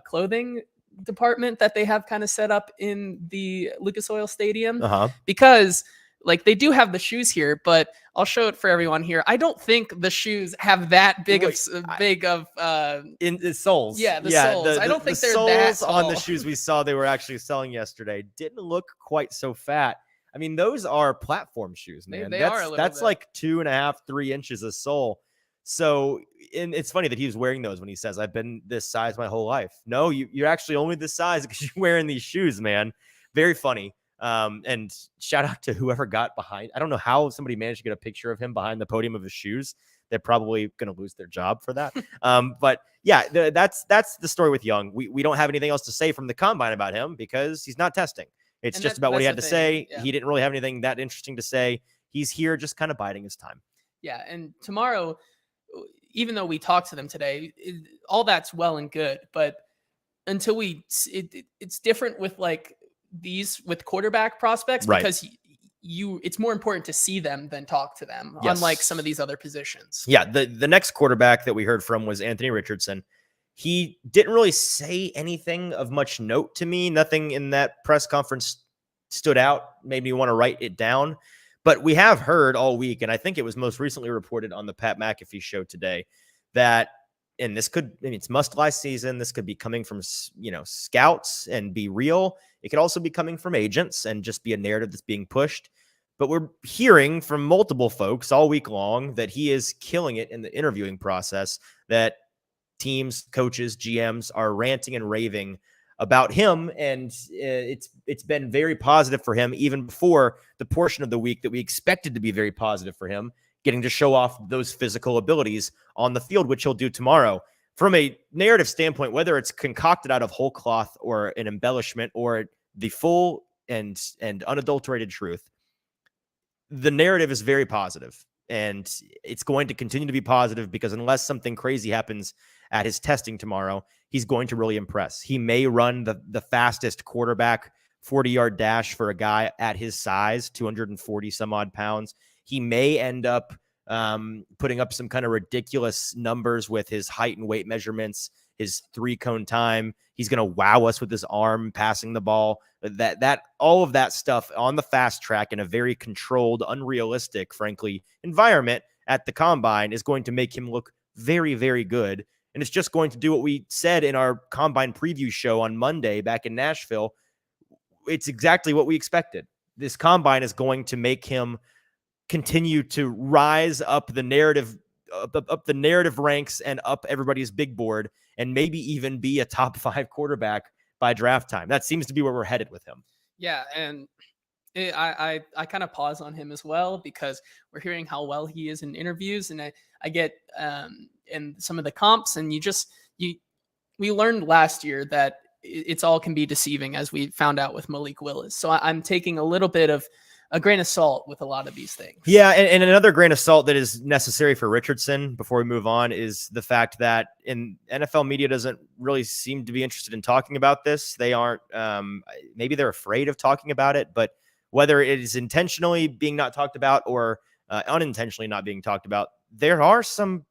[SPEAKER 1] clothing department that they have kind of set up in the Lucas Oil Stadium, because like they do have the shoes here, but I'll show it for everyone here. I don't think the shoes have that big of
[SPEAKER 2] in the soles.
[SPEAKER 1] Yeah, the soles. I don't think they're that tall.
[SPEAKER 2] On the shoes we saw they were actually selling yesterday didn't look quite so fat. I mean, those are platform shoes, man. That's like 2.5, 3 inches of sole. So, and it's funny that he was wearing those when he says, "I've been this size my whole life." No, you're actually only this size because you're wearing these shoes, man. Very funny. And shout out to whoever got behind. I don't know how somebody managed to get a picture of him behind the podium of his shoes. They're probably going to lose their job for that. But yeah, that's the story with Young. We don't have anything else to say from the combine about him because he's not testing. It's just about what he had to say. Yeah. He didn't really have anything that interesting to say. He's here just kind of biding his time.
[SPEAKER 1] Yeah. And tomorrow, even though we talked to them today, all that's well and good. But until it's different with like these with quarterback prospects, right? Because it's more important to see them than talk to them, unlike some of these other positions.
[SPEAKER 2] Yeah. The next quarterback that we heard from was Anthony Richardson. He didn't really say anything of much note to me. Nothing in that press conference stood out, made me want to write it down. But we have heard all week, and I think it was most recently reported on the Pat McAfee show today, that, and this could, I mean, it's must-lie season. This could be coming from, scouts and be real. It could also be coming from agents and just be a narrative that's being pushed. But we're hearing from multiple folks all week long that he is killing it in the interviewing process, that teams, coaches, GMs are ranting and raving about him. And it's been very positive for him, even before the portion of the week that we expected to be very positive for him, getting to show off those physical abilities on the field, which he'll do tomorrow. From a narrative standpoint, whether it's concocted out of whole cloth or an embellishment or the full and unadulterated truth, the narrative is very positive. And it's going to continue to be positive because unless something crazy happens at his testing tomorrow, he's going to really impress. He may run the fastest quarterback 40-yard dash for a guy at his size, 240 some odd pounds. He may end up putting up some kind of ridiculous numbers with his height and weight measurements his 3-cone time. He's going to wow us with his arm passing the ball. All of that stuff on the fast track in a very controlled, unrealistic, frankly, environment at the combine is going to make him look very, very good. And it's just going to do what we said in our combine preview show on Monday back in Nashville. It's exactly what we expected. This combine is going to make him continue to rise up the narrative, up the narrative ranks and up everybody's big board, and maybe even be a top 5 quarterback by draft time. That seems to be where we're headed with him.
[SPEAKER 1] Yeah, and I kind of pause on him as well, because we're hearing how well he is in interviews, and I get in some of the comps, and we learned last year that it's all can be deceiving, as we found out with Malik Willis. So I'm taking a little bit of a grain of salt with a lot of these things.
[SPEAKER 2] Yeah, and another grain of salt that is necessary for Richardson before we move on is the fact that NFL media doesn't really seem to be interested in talking about this. They aren't, maybe they're afraid of talking about it, but whether it is intentionally being not talked about or unintentionally not being talked about, there are some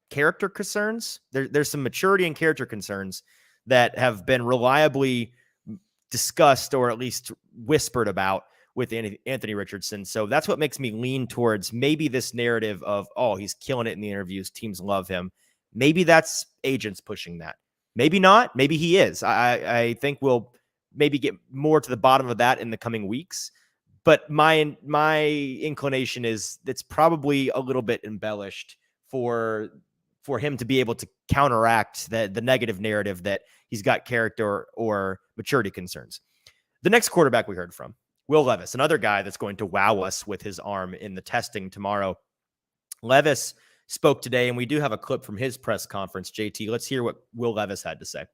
[SPEAKER 2] character concerns. There's some maturity and character concerns that have been reliably discussed, or at least whispered about, with Anthony Richardson. So that's what makes me lean towards maybe this narrative of, oh, he's killing it in the interviews, teams love him. Maybe that's agents pushing that. Maybe not. Maybe he is. I think we'll maybe get more to the bottom of that in the coming weeks. But my inclination is it's probably a little bit embellished for him to be able to counteract the negative narrative that he's got character or maturity concerns. The next quarterback we heard from, Will Levis, another guy that's going to wow us with his arm in the testing tomorrow. Levis spoke today, and we do have a clip from his press conference. JT, let's hear what Will Levis had to say.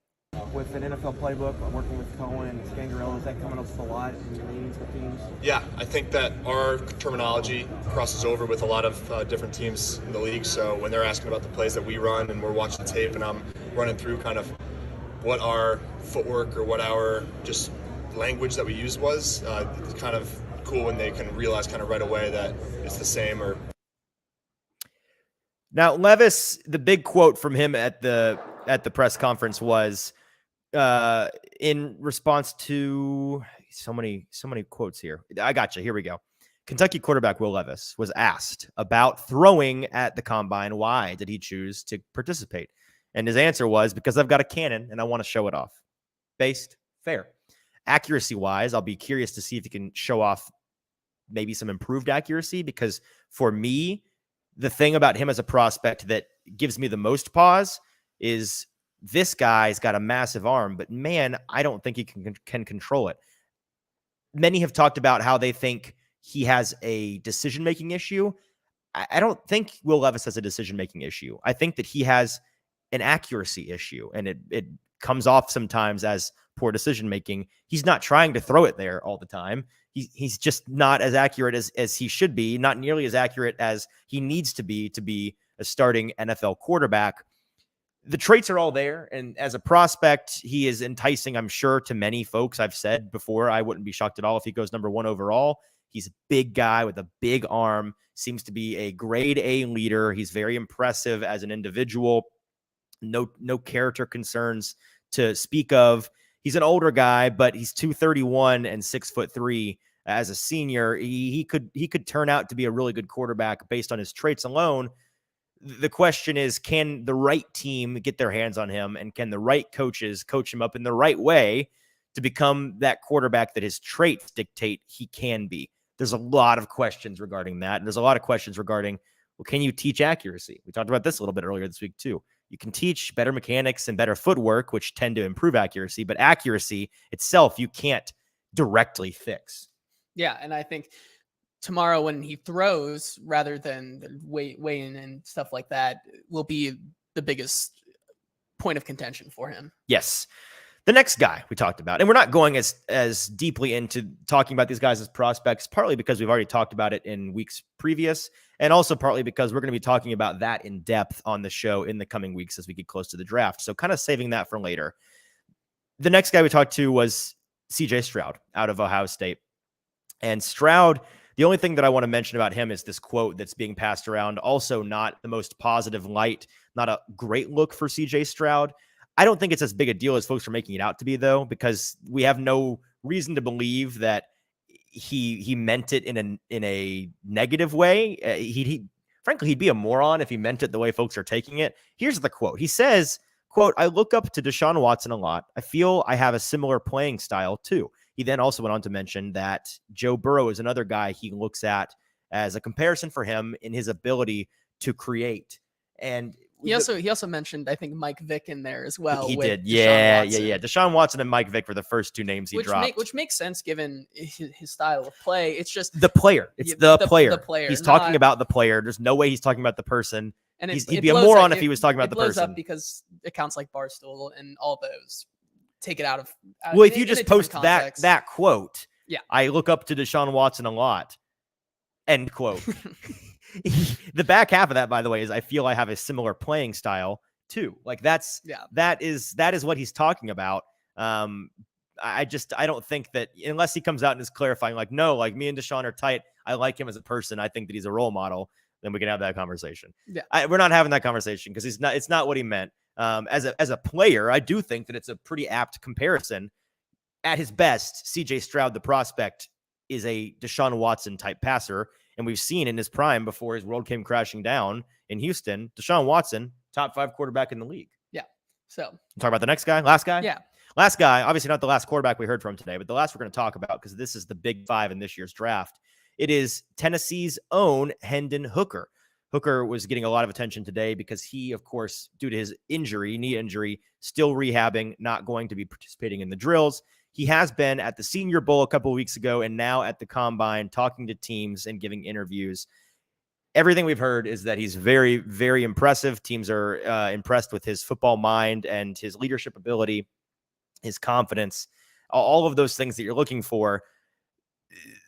[SPEAKER 6] With an NFL playbook, I'm working with Cohen and Scangarello. Is that coming up a lot in your meetings with teams?
[SPEAKER 7] Yeah, I think that our terminology crosses over with a lot of different teams in the league. So when they're asking about the plays that we run and we're watching the tape and I'm running through kind of what our footwork or what our just language that we used was, it's kind of cool when they can realize kind of right away that it's the same. Or
[SPEAKER 2] now Levis, the big quote from him at the press conference was in response to so many quotes here. I got you. Here we go. Kentucky quarterback Will Levis was asked about throwing at the combine. Why did he choose to participate? And his answer was, because I've got a cannon and I want to show it off. Based, fair. Accuracy-wise, I'll be curious to see if he can show off maybe some improved accuracy, because for me, the thing about him as a prospect that gives me the most pause is this guy's got a massive arm, but man, I don't think he can control it. Many have talked about how they think he has a decision-making issue. I don't think Will Levis has a decision-making issue. I think that he has an accuracy issue, and it comes off sometimes as poor decision-making. He's not trying to throw it there all the time. He's just not as accurate as he should be, not nearly as accurate as he needs to be a starting NFL quarterback. The traits are all there, and as a prospect, he is enticing, I'm sure, to many folks. I've said before, I wouldn't be shocked at all if he goes number 1 overall. He's a big guy with a big arm, seems to be a grade A leader. He's very impressive as an individual. No character concerns to speak of. He's an older guy, but he's 231 and 6'3". As a senior, he could turn out to be a really good quarterback based on his traits alone. The question is, can the right team get their hands on him, and can the right coaches coach him up in the right way to become that quarterback that his traits dictate he can be? There's a lot of questions regarding that. And there's a lot of questions regarding, well, can you teach accuracy? We talked about this a little bit earlier this week too. You can teach better mechanics and better footwork, which tend to improve accuracy, but accuracy itself, you can't directly fix.
[SPEAKER 1] Yeah, and I think tomorrow when he throws, rather than weigh-in and stuff like that, will be the biggest point of contention for him.
[SPEAKER 2] Yes. The next guy we talked about, and we're not going as deeply into talking about these guys as prospects, partly because we've already talked about it in weeks previous, and also partly because we're going to be talking about that in depth on the show in the coming weeks as we get close to the draft. So kind of saving that for later. The next guy we talked to was CJ Stroud out of Ohio State. And Stroud, the only thing that I want to mention about him is this quote that's being passed around. Also not the most positive light, not a great look for CJ Stroud. I don't think it's as big a deal as folks are making it out to be, though, because we have no reason to believe that he meant it in a negative way. Frankly, he'd be a moron if he meant it the way folks are taking it. Here's the quote. He says, quote, "I look up to Deshaun Watson a lot. I feel I have a similar playing style too." He then also went on to mention that Joe Burrow is another guy he looks at as a comparison for him in his ability to create. And
[SPEAKER 1] he also mentioned, I think, Mike Vick in there as well.
[SPEAKER 2] He
[SPEAKER 1] with
[SPEAKER 2] did.
[SPEAKER 1] Deshaun
[SPEAKER 2] Yeah.
[SPEAKER 1] Watson.
[SPEAKER 2] Deshaun Watson and Mike Vick were the first two names he dropped.
[SPEAKER 1] Which makes sense given his style of play. It's just
[SPEAKER 2] the player. It's the player.
[SPEAKER 1] The player.
[SPEAKER 2] He's talking about the player. There's no way he's talking about the person.
[SPEAKER 1] And
[SPEAKER 2] he'd be a moron if he was talking about the person.
[SPEAKER 1] It blows up because accounts like Barstool and all those take it out of.
[SPEAKER 2] Well, if you just post that quote,
[SPEAKER 1] yeah,
[SPEAKER 2] I look up to Deshaun Watson a lot. End quote. The back half of that, by the way, is I feel I have a similar playing style too. Like that is what he's talking about. I don't think that unless he comes out and is clarifying, like, no, like me and Deshaun are tight. I like him as a person. I think that he's a role model. Then we can have that conversation. Yeah, we're not having that conversation because it's not what he meant. As a player, I do think that it's a pretty apt comparison. At his best, CJ Stroud, the prospect, is a Deshaun Watson type passer. And we've seen in his prime before his world came crashing down in Houston, Deshaun Watson, top 5 quarterback in the league.
[SPEAKER 1] Yeah. So
[SPEAKER 2] talk about the next guy, last guy.
[SPEAKER 1] Yeah.
[SPEAKER 2] Last guy, obviously not the last quarterback we heard from today, but the last we're going to talk about, because this is the big 5 in this year's draft. It is Tennessee's own Hendon Hooker. Hooker was getting a lot of attention today because he, of course, due to his knee injury, still rehabbing, not going to be participating in the drills. He has been at the Senior Bowl a couple of weeks ago and now at the Combine talking to teams and giving interviews. Everything we've heard is that he's very, very impressive. Teams are impressed with his football mind and his leadership ability, his confidence, all of those things that you're looking for.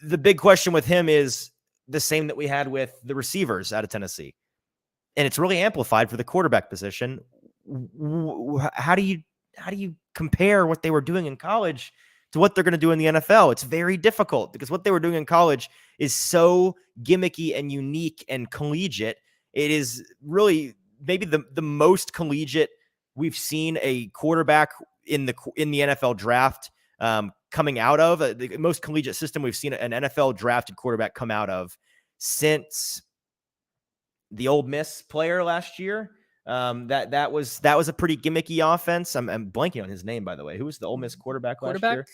[SPEAKER 2] The big question with him is the same that we had with the receivers out of Tennessee. And it's really amplified for the quarterback position. How do you compare what they were doing in college to what they're going to do in the NFL? It's very difficult because what they were doing in college is so gimmicky and unique and collegiate. It is really maybe the most collegiate we've seen a quarterback in the NFL draft coming out of. The most collegiate system we've seen an NFL drafted quarterback come out of since the Ole Miss player last year. That was a pretty gimmicky offense. I'm blanking on his name, by the way. Who was the Ole Miss quarterback last year?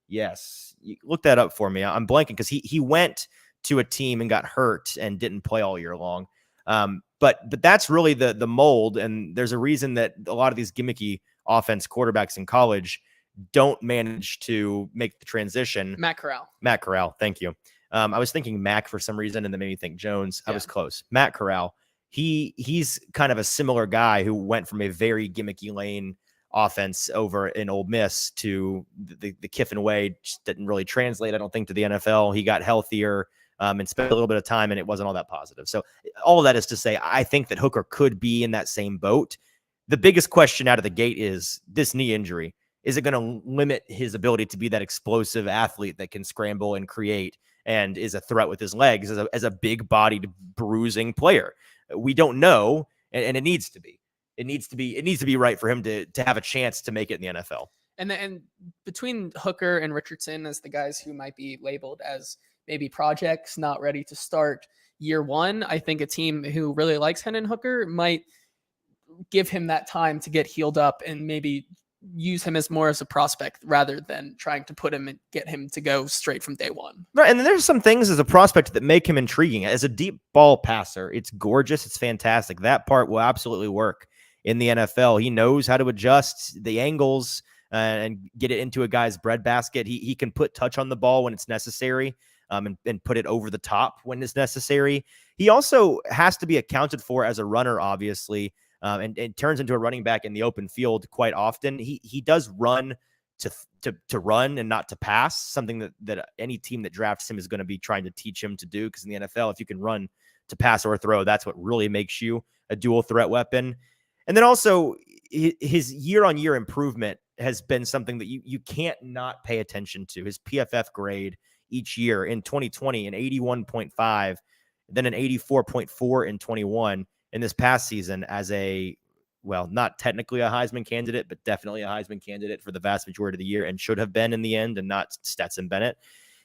[SPEAKER 2] Yes. Look that up for me. I'm blanking because he went to a team and got hurt and didn't play all year long. But that's really the mold. And there's a reason that a lot of these gimmicky offense quarterbacks in college don't manage to make the transition.
[SPEAKER 1] Matt Corral. Thank you.
[SPEAKER 2] I was thinking Mac for some reason, and then made me think Jones. I was close. Matt Corral. He's kind of a similar guy who went from a very gimmicky lane offense over in Ole Miss to the Kiffin way. Just didn't really translate, I don't think, to the NFL. He got healthier and spent a little bit of time, and it wasn't all that positive. So all of that is to say, I think that Hooker could be in that same boat. The biggest question out of the gate is this knee injury. Is it going to limit his ability to be that explosive athlete that can scramble and create and is a threat with his legs as a big-bodied, bruising player? We don't know, and it needs to be. It needs to be right for him to have a chance to make it in the NFL.
[SPEAKER 1] And between Hooker and Richardson as the guys who might be labeled as maybe projects not ready to start year one, I think a team who really likes Hendon Hooker might give him that time to get healed up and maybe use him as more as a prospect rather than trying to put him and get him to go straight from day one.
[SPEAKER 2] Right. And then there's some things as a prospect that make him intriguing. As a deep ball passer, it's gorgeous. It's fantastic. That part will absolutely work in the NFL. He knows how to adjust the angles and get it into a guy's breadbasket. He can put touch on the ball when it's necessary and put it over the top when it's necessary. He also has to be accounted for as a runner, obviously. And turns into a running back in the open field quite often. He does run to run and not to pass, something that any team that drafts him is going to be trying to teach him to do, because in the NFL, if you can run to pass or throw, that's what really makes you a dual threat weapon. And then also his year-on-year improvement has been something that you can't not pay attention to. His PFF grade each year in 2020, an 81.5, then an 84.4 in 21. In this past season as a well, not technically a Heisman candidate, but definitely a Heisman candidate for the vast majority of the year and should have been in the end, and not Stetson Bennett.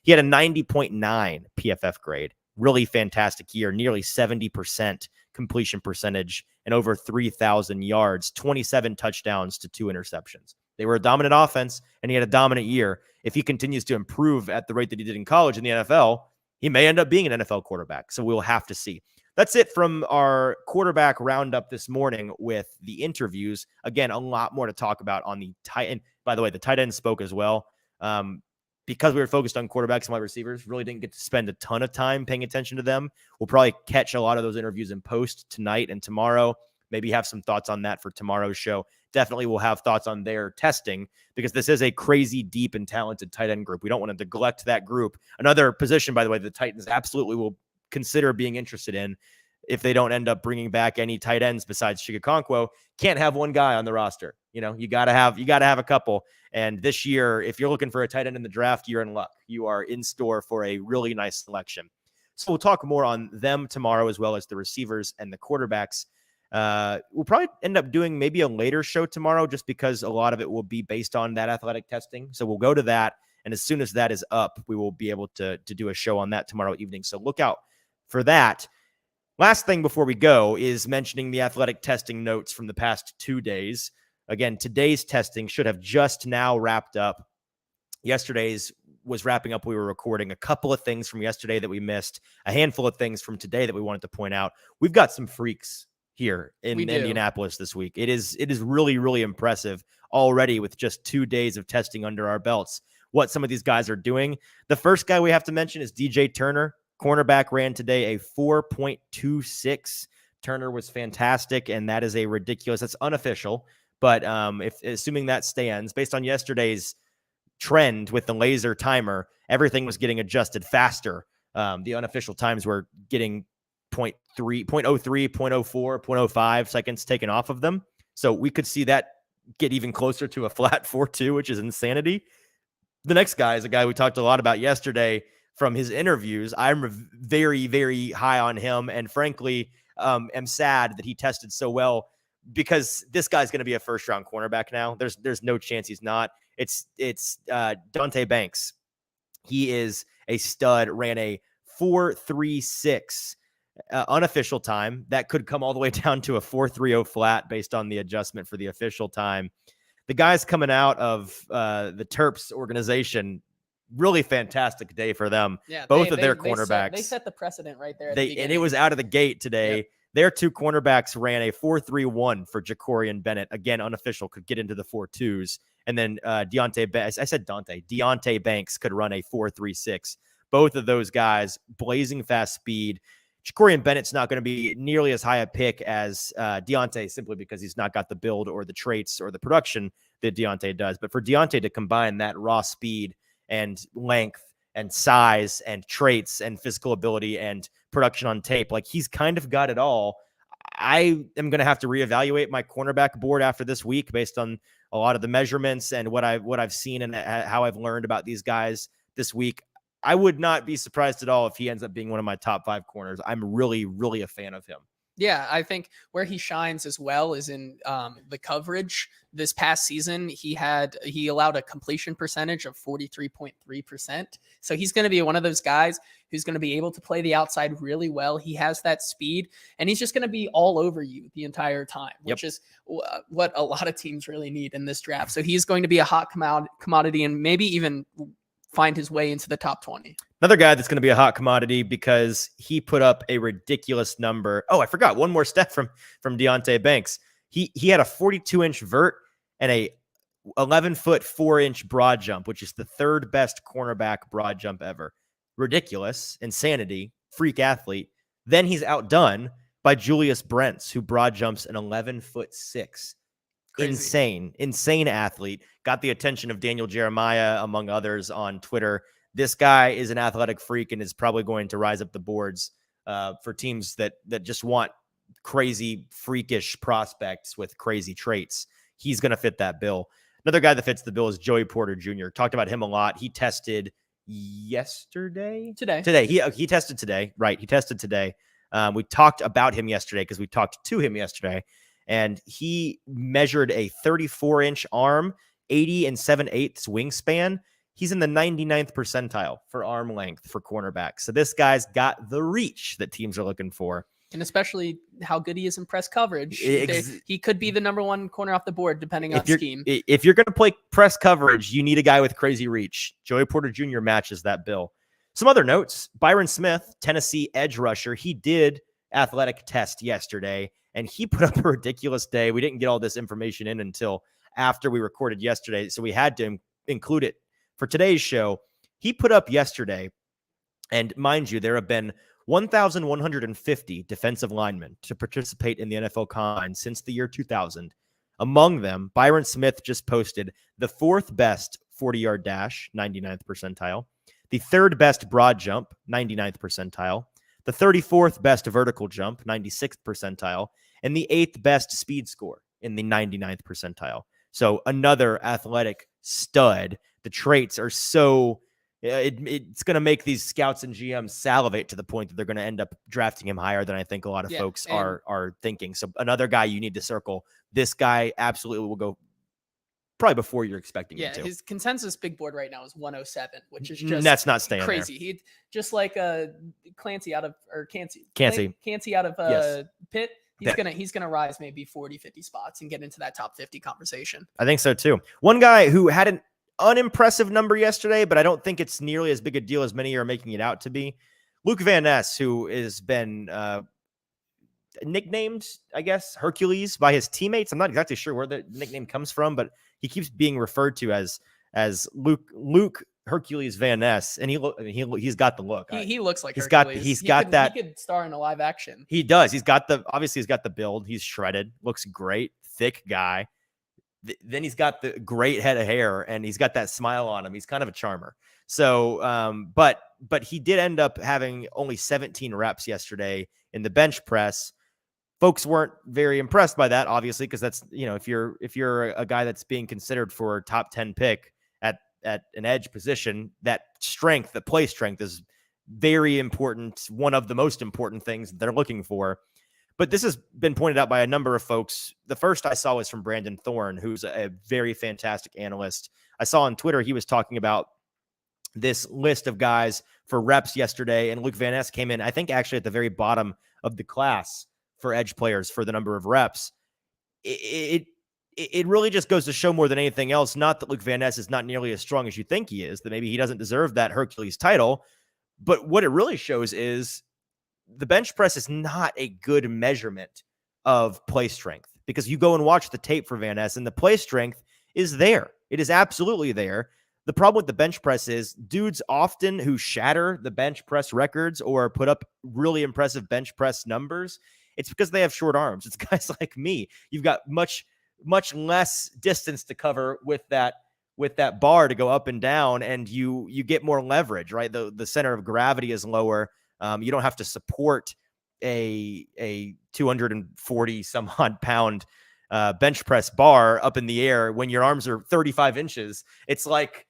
[SPEAKER 2] He had a 90.9 PFF grade. Really fantastic year, nearly 70% completion percentage and over 3,000 yards, 27 touchdowns to 2 interceptions. They were a dominant offense, and he had a dominant year. If he continues to improve at the rate that he did in college in the NFL, he may end up being an NFL quarterback. So we'll have to see. That's it from our quarterback roundup this morning with the interviews. Again, a lot more to talk about on the tight end. By the way, the tight end spoke as well. Because we were focused on quarterbacks and wide receivers, really didn't get to spend a ton of time paying attention to them. We'll probably catch a lot of those interviews in post tonight and tomorrow. Maybe have some thoughts on that for tomorrow's show. Definitely we'll have thoughts on their testing, because this is a crazy, deep, and talented tight end group. We don't want to neglect that group. Another position, by the way, the Titans absolutely will consider being interested in if they don't end up bringing back any tight ends besides Chigakonkwo. Can't have one guy on the roster. You got to have a couple. And this year, if you're looking for a tight end in the draft, you're in luck. You are in store for a really nice selection. So we'll talk more on them tomorrow, as well as the receivers and the quarterbacks. We'll probably end up doing maybe a later show tomorrow, just because a lot of it will be based on that athletic testing. So we'll go to that. And as soon as that is up, we will be able to do a show on that tomorrow evening. So look out for that. Last thing before we go is mentioning the athletic testing notes from the past 2 days. Again, today's testing should have just now wrapped up. Yesterday's was wrapping up. We were recording a couple of things from yesterday that we missed, a handful of things from today that we wanted to point out. We've got some freaks here in Indianapolis this week. It is really, really impressive already with just 2 days of testing under our belts, what some of these guys are doing. The first guy we have to mention is DJ Turner. Cornerback ran today a 4.26. Turner was fantastic, and that is that's unofficial. But if assuming that stands, based on yesterday's trend with the laser timer, everything was getting adjusted faster. The unofficial times were getting 0.03, 0.04, 0.05 seconds taken off of them. So we could see that get even closer to a flat 4.2, which is insanity. The next guy is a guy we talked a lot about yesterday from his interviews. I'm very, very high on him, and frankly, am sad that he tested so well, because this guy's going to be a first-round cornerback now. There's no chance he's not. It's Dante Banks. He is a stud. Ran a 4.36 unofficial time. That could come all the way down to a 4.30 flat based on the adjustment for the official time. The guys coming out of the Terps organization, really fantastic day for them. Yeah, both of their cornerbacks.
[SPEAKER 1] They set the precedent right there.
[SPEAKER 2] And it was out of the gate today. Yep. Their 2 cornerbacks ran a 4.31 for Jacorian Bennett. Again, unofficial, could get into the 4.2s. And then Deontay Banks could run a 4.36. Both of those guys, blazing fast speed. Jacorian Bennett's not going to be nearly as high a pick as Deontay, simply because he's not got the build or the traits or the production that Deontay does. But for Deontay to combine that raw speed and length and size and traits and physical ability and production on tape, like, he's kind of got it all. I am going to have to reevaluate my cornerback board after this week based on a lot of the measurements and what I've seen and how I've learned about these guys this week. I would not be surprised at all if he ends up being one of my top 5 corners. I'm really, really a fan of him.
[SPEAKER 1] Yeah, I think where he shines as well is in the coverage. This past season, he allowed a completion percentage of 43.3%. So he's going to be one of those guys who's going to be able to play the outside really well. He has that speed, and he's just going to be all over you the entire time, which is what a lot of teams really need in this draft. So he's going to be a hot commodity, and maybe even find his way into the top 20.
[SPEAKER 2] Another guy that's going to be a hot commodity because he put up a ridiculous number. Oh, I forgot one more step from Deontay Banks. He had a 42-inch vert and a 11-foot 4-inch broad jump, which is the 3rd best cornerback broad jump ever. Ridiculous, insanity, freak athlete. Then he's outdone by Julius Brents, who broad jumps an 11-foot 6. Crazy. Insane athlete. Got the attention of Daniel Jeremiah, among others, on Twitter. This guy is an athletic freak and is probably going to rise up the boards for teams that just want crazy, freakish prospects with crazy traits. He's going to fit that bill. Another guy that fits the bill is Joey Porter Jr. Talked about him a lot. He tested today. He tested today. Right. He tested today. We talked about him yesterday because we talked to him yesterday. and he measured a 34-inch arm, 80 7/8 wingspan. He's in the 99th percentile for arm length for cornerbacks. So this guy's got the reach that teams are looking for.
[SPEAKER 1] And especially how good he is in press coverage. He could be the number one corner off the board, depending on scheme.
[SPEAKER 2] If you're going to play press coverage, you need a guy with crazy reach. Joey Porter Jr. matches that bill. Some other notes. Byron Smith, Tennessee edge rusher, he did athletic test yesterday, and he put up a ridiculous day. We didn't get all this information in until after we recorded yesterday, so we had to include it for today's show. He put up yesterday, and mind you, there have been 1,150 defensive linemen to participate in the NFL Combine since the year 2000. Among them, Byron Smith just posted the 4th best 40-yard dash, 99th percentile, the 3rd best broad jump, 99th percentile, the 34th best vertical jump, 96th percentile, and the 8th best speed score in the 99th percentile. So another athletic stud. The traits are so... It's going to make these scouts and GMs salivate to the point that they're going to end up drafting him higher than I think a lot of folks are thinking. So another guy you need to circle. This guy absolutely will go probably before you're expecting him to.
[SPEAKER 1] His consensus big board right now is 107, which is just
[SPEAKER 2] that's not staying
[SPEAKER 1] crazy.
[SPEAKER 2] There.
[SPEAKER 1] He just like Clancy out of Pitt. He's gonna rise maybe 40, 50 spots and get into that top 50 conversation.
[SPEAKER 2] I think so too. One guy who had an unimpressive number yesterday, but I don't think it's nearly as big a deal as many are making it out to be. Luke Van Ness, who has been nicknamed, I guess, Hercules by his teammates. I'm not exactly sure where the nickname comes from, but he keeps being referred to as Luke Hercules Van Ness, and he's got the look.
[SPEAKER 1] He looks like
[SPEAKER 2] He
[SPEAKER 1] could star in a live action.
[SPEAKER 2] He does. He's got the build. He's shredded. Looks great. Thick guy. Then he's got the great head of hair, and he's got that smile on him. He's kind of a charmer. So, but he did end up having only 17 reps yesterday in the bench press. Folks weren't very impressed by that, obviously, because that's, if you're a guy that's being considered for a top 10 pick at an edge position, that play strength is very important. One of the most important things they're looking for. But this has been pointed out by a number of folks. The first I saw was from Brandon Thorne, who's a very fantastic analyst. I saw on Twitter he was talking about this list of guys for reps yesterday, and Luke Van Ness came in, I think, actually at the very bottom of the class for edge players for the number of reps. It really just goes to show more than anything else, not that Luke Van Ness is not nearly as strong as you think he is, that maybe he doesn't deserve that Hercules title, but what it really shows is the bench press is not a good measurement of play strength, because you go and watch the tape for Van Ness and the play strength is there. It is absolutely there. The problem with the bench press is dudes often who shatter the bench press records or put up really impressive bench press numbers, it's because they have short arms. It's guys like me. You've got much less distance to cover with that bar to go up and down, and you get more leverage, right? The center of gravity is lower. You don't have to support a 240 some odd pound bench press bar up in the air when your arms are 35 inches. It's like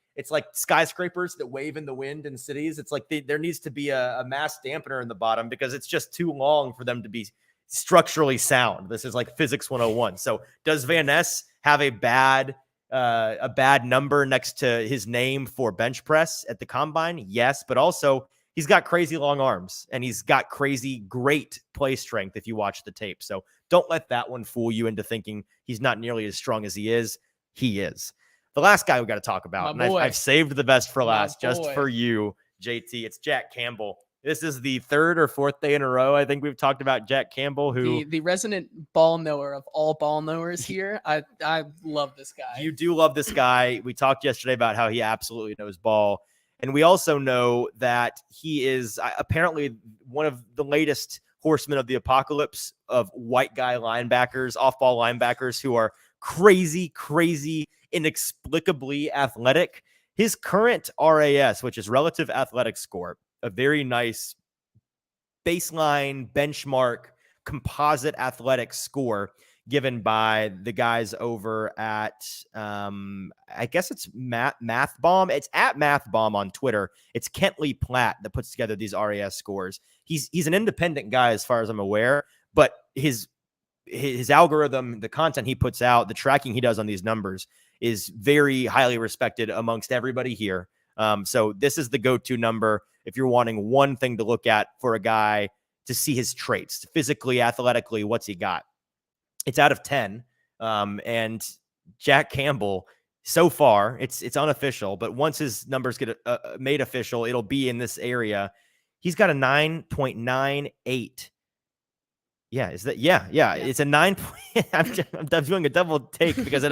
[SPEAKER 2] skyscrapers that wave in the wind in cities. It's like there needs to be a mass dampener in the bottom because it's just too long for them to be structurally sound. This is like physics 101. So does Van Ness have a bad number next to his name for bench press at the combine? Yes, but also he's got crazy long arms, and he's got crazy great play strength if you watch the tape. So don't let that one fool you into thinking he's not nearly as strong as he is. He is. The last guy we got to talk about, and I've saved the best for last just for you, JT. It's Jack Campbell. This is the 3rd or 4th day in a row, I think we've talked about Jack Campbell, who
[SPEAKER 1] the resident ball knower of all ball knowers here. I love this guy.
[SPEAKER 2] You do love this guy. We talked yesterday about how he absolutely knows ball. And we also know that he is apparently one of the latest horsemen of the apocalypse of white guy linebackers, off-ball linebackers who are crazy, inexplicably athletic. His current RAS, which is relative athletic score, a very nice baseline benchmark composite athletic score given by the guys over at, I guess it's Math Bomb. It's at Math Bomb on Twitter. It's Kentley Platt that puts together these RAS scores. He's an independent guy as far as I'm aware, but his his algorithm, the content he puts out, the tracking he does on these numbers is very highly respected amongst everybody here. So this is the go-to number if you're wanting one thing to look at for a guy to see his traits, physically, athletically, what's he got. It's out of 10. And Jack Campbell, so far, it's unofficial, but once his numbers get made official, it'll be in this area. He's got a 9.98. Yeah, is that? Yeah. It's a 9. I'm doing a double take because it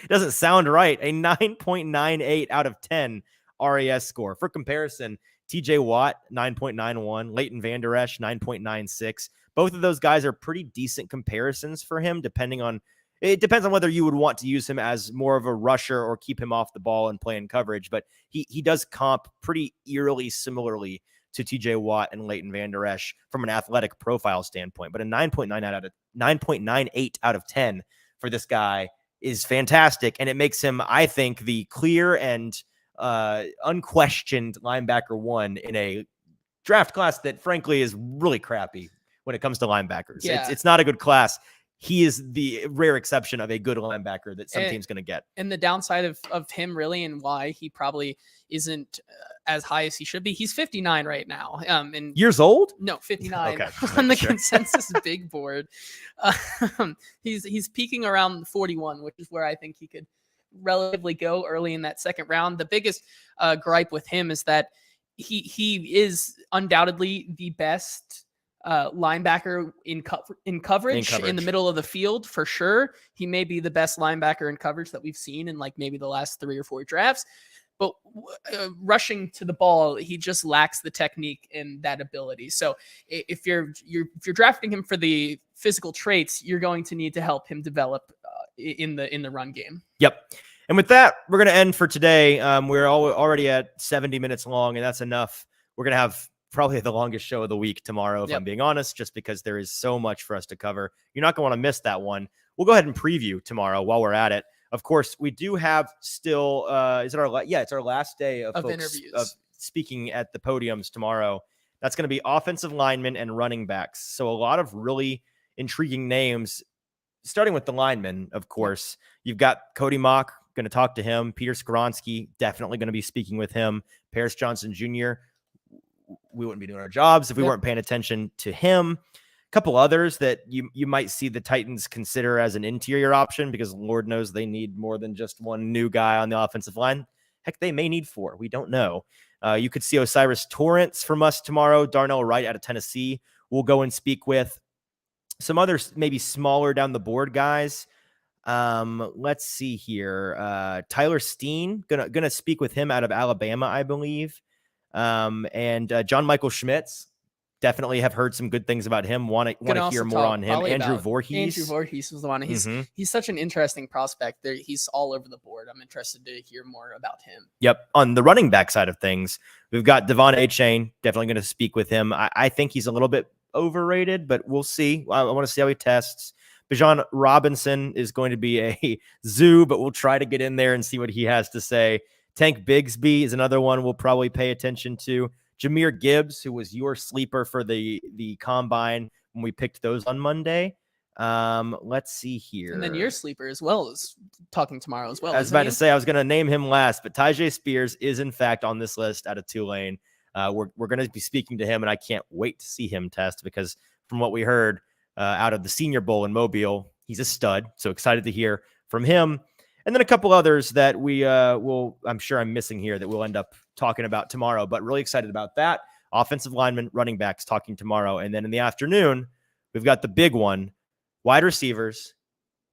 [SPEAKER 2] doesn't sound right. A 9.98 out of 10 RAS score. For comparison, TJ Watt 9.91, Leighton Vander Esch 9.96. Both of those guys are pretty decent comparisons for him. It depends on whether you would want to use him as more of a rusher or keep him off the ball and play in coverage. But he does comp pretty eerily similarly to TJ Watt and Leighton Vander Esch from an athletic profile standpoint. But a 9.98 out of 10 for this guy is fantastic. And it makes him, I think, the clear and unquestioned linebacker one in a draft class that frankly is really crappy when it comes to linebackers.
[SPEAKER 1] Yeah.
[SPEAKER 2] It's not a good class. He is the rare exception of a good linebacker that some team's going to get.
[SPEAKER 1] And the downside of him really, and why he probably isn't as high as he should be. He's 59 right now. And
[SPEAKER 2] years old?
[SPEAKER 1] No, 59
[SPEAKER 2] Okay,
[SPEAKER 1] on the consensus big board. He's peaking around 41, which is where I think he could relatively go early in that second round. The biggest gripe with him is that he is undoubtedly the best linebacker in coverage in the middle of the field for sure. He may be the best linebacker in coverage that we've seen in like maybe the last 3 or 4 drafts, but rushing to the ball, he just lacks the technique and that ability. So if you're drafting him for the physical traits, you're going to need to help him develop in the run game.
[SPEAKER 2] Yep. And with that, we're going to end for today. We're already at 70 minutes long, and that's enough. We're going to have probably the longest show of the week tomorrow, if I'm being honest, just because there is so much for us to cover. You're not going to want to miss that one. We'll go ahead and preview tomorrow while we're at it. Of course, we do have still, it's our last day of folks
[SPEAKER 1] interviews
[SPEAKER 2] of speaking at the podiums tomorrow. That's going to be offensive linemen and running backs. So a lot of really intriguing names, starting with the linemen, of course. You've got Cody Mock, going to talk to him. Peter Skoronsky, definitely going to be speaking with him. Paris Johnson Jr., we wouldn't be doing our jobs if we weren't paying attention to him. A couple others that you might see the Titans consider as an interior option, because Lord knows they need more than just one new guy on the offensive line. Heck, they may need 4. We don't know. You could see Osiris Torrance from us tomorrow. Darnell Wright out of Tennessee. We'll go and speak with some others, maybe smaller down the board guys. Let's see here. Tyler Steen, gonna speak with him out of Alabama, I believe. And John Michael Schmitz, definitely have heard some good things about him. Want to hear more on him. Andrew Voorhees.
[SPEAKER 1] Andrew Voorhees was the one. He's such an interesting prospect. He's all over the board. I'm interested to hear more about him.
[SPEAKER 2] Yep. On the running back side of things, we've got Devon Achane. Definitely going to speak with him. I think he's a little bit overrated, but we'll see. I want to see how he tests. Bijan Robinson is going to be a zoo, but we'll try to get in there and see what he has to say. Tank Bigsby is another one we'll probably pay attention to. Jahmyr Gibbs, who was your sleeper for the combine when we picked those on Monday. Let's see here.
[SPEAKER 1] And then your sleeper as well is talking tomorrow as well.
[SPEAKER 2] I was about to say I was going to name him last, but Tyjae Spears is in fact on this list out of Tulane. We're going to be speaking to him, and I can't wait to see him test, because from what we heard out of the Senior Bowl in Mobile, he's a stud. So excited to hear from him. And then a couple others that we I'm sure I'm missing here that we'll end up talking about tomorrow, but really excited about that. Offensive linemen, running backs talking tomorrow. And then in the afternoon, we've got the big one, wide receivers,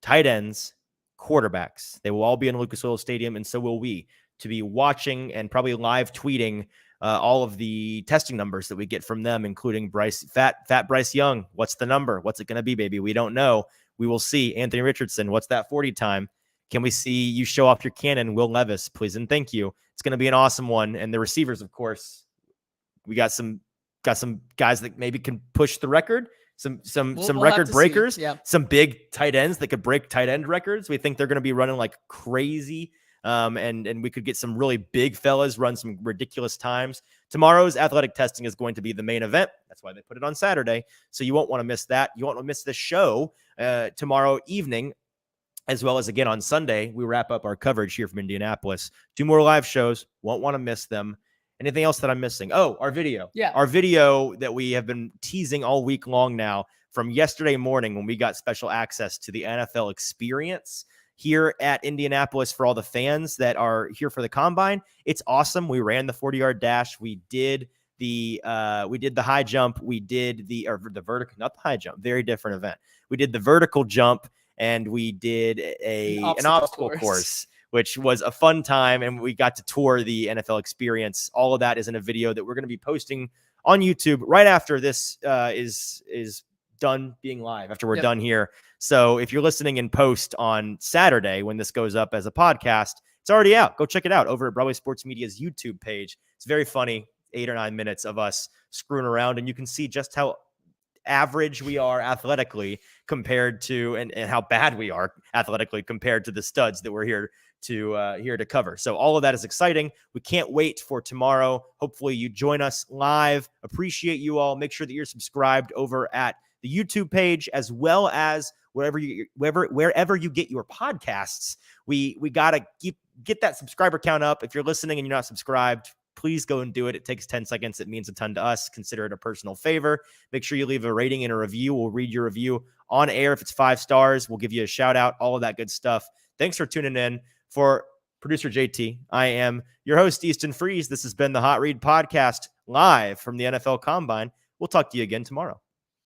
[SPEAKER 2] tight ends, quarterbacks. They will all be in Lucas Oil Stadium, and so will we, to be watching and probably live tweeting all of the testing numbers that we get from them, including Fat Bryce Young. What's the number? What's it going to be, baby? We don't know. We will see. Anthony Richardson, what's that 40 time? Can we see you show off your cannon? Will Levis, please and thank you. It's going to be an awesome one. And the receivers, of course, we got some guys that maybe can push the record. Some record breakers.
[SPEAKER 1] Yeah.
[SPEAKER 2] Some big tight ends that could break tight end records. We think they're going to be running like crazy And we could get some really big fellas run some ridiculous times. Tomorrow's athletic testing is going to be the main event. That's why they put it on Saturday. So you won't want to miss that. You won't want to miss the show tomorrow evening, as well as again on Sunday. We wrap up our coverage here from Indianapolis. 2 more live shows. Won't want to miss them. Anything else that I'm missing? Oh, our video.
[SPEAKER 1] Yeah.
[SPEAKER 2] Our video that we have been teasing all week long now, from yesterday morning when we got special access to the NFL experience here at Indianapolis for all the fans that are here for the combine. It's awesome. We ran the 40-yard dash. We did the high jump. We did the vertical, not the high jump, very different event. We did the vertical jump, and we did an obstacle course, which was a fun time. And we got to tour the NFL experience. All of that is in a video that we're going to be posting on YouTube right after this is done being live, after we're done here. So if you're listening in post on Saturday, when this goes up as a podcast, it's already out. Go check it out over at Broadway Sports Media's YouTube page. It's very funny, 8 or 9 minutes of us screwing around, and you can see just how average we are athletically compared to, and how bad we are athletically compared to the studs that we're here to cover. So all of that is exciting. We can't wait for tomorrow. Hopefully you join us live. Appreciate you all. Make sure that you're subscribed over at the YouTube page, as well as wherever you get your podcasts. We got to get that subscriber count up. If you're listening and you're not subscribed, please go and do it. It takes 10 seconds. It means a ton to us. Consider it a personal favor. Make sure you leave a rating and a review. We'll read your review on air. If it's 5 stars, we'll give you a shout out, all of that good stuff. Thanks for tuning in. For producer JT, I am your host, Easton Freeze. This has been the Hot Read Podcast, live from the NFL Combine. We'll talk to you again tomorrow.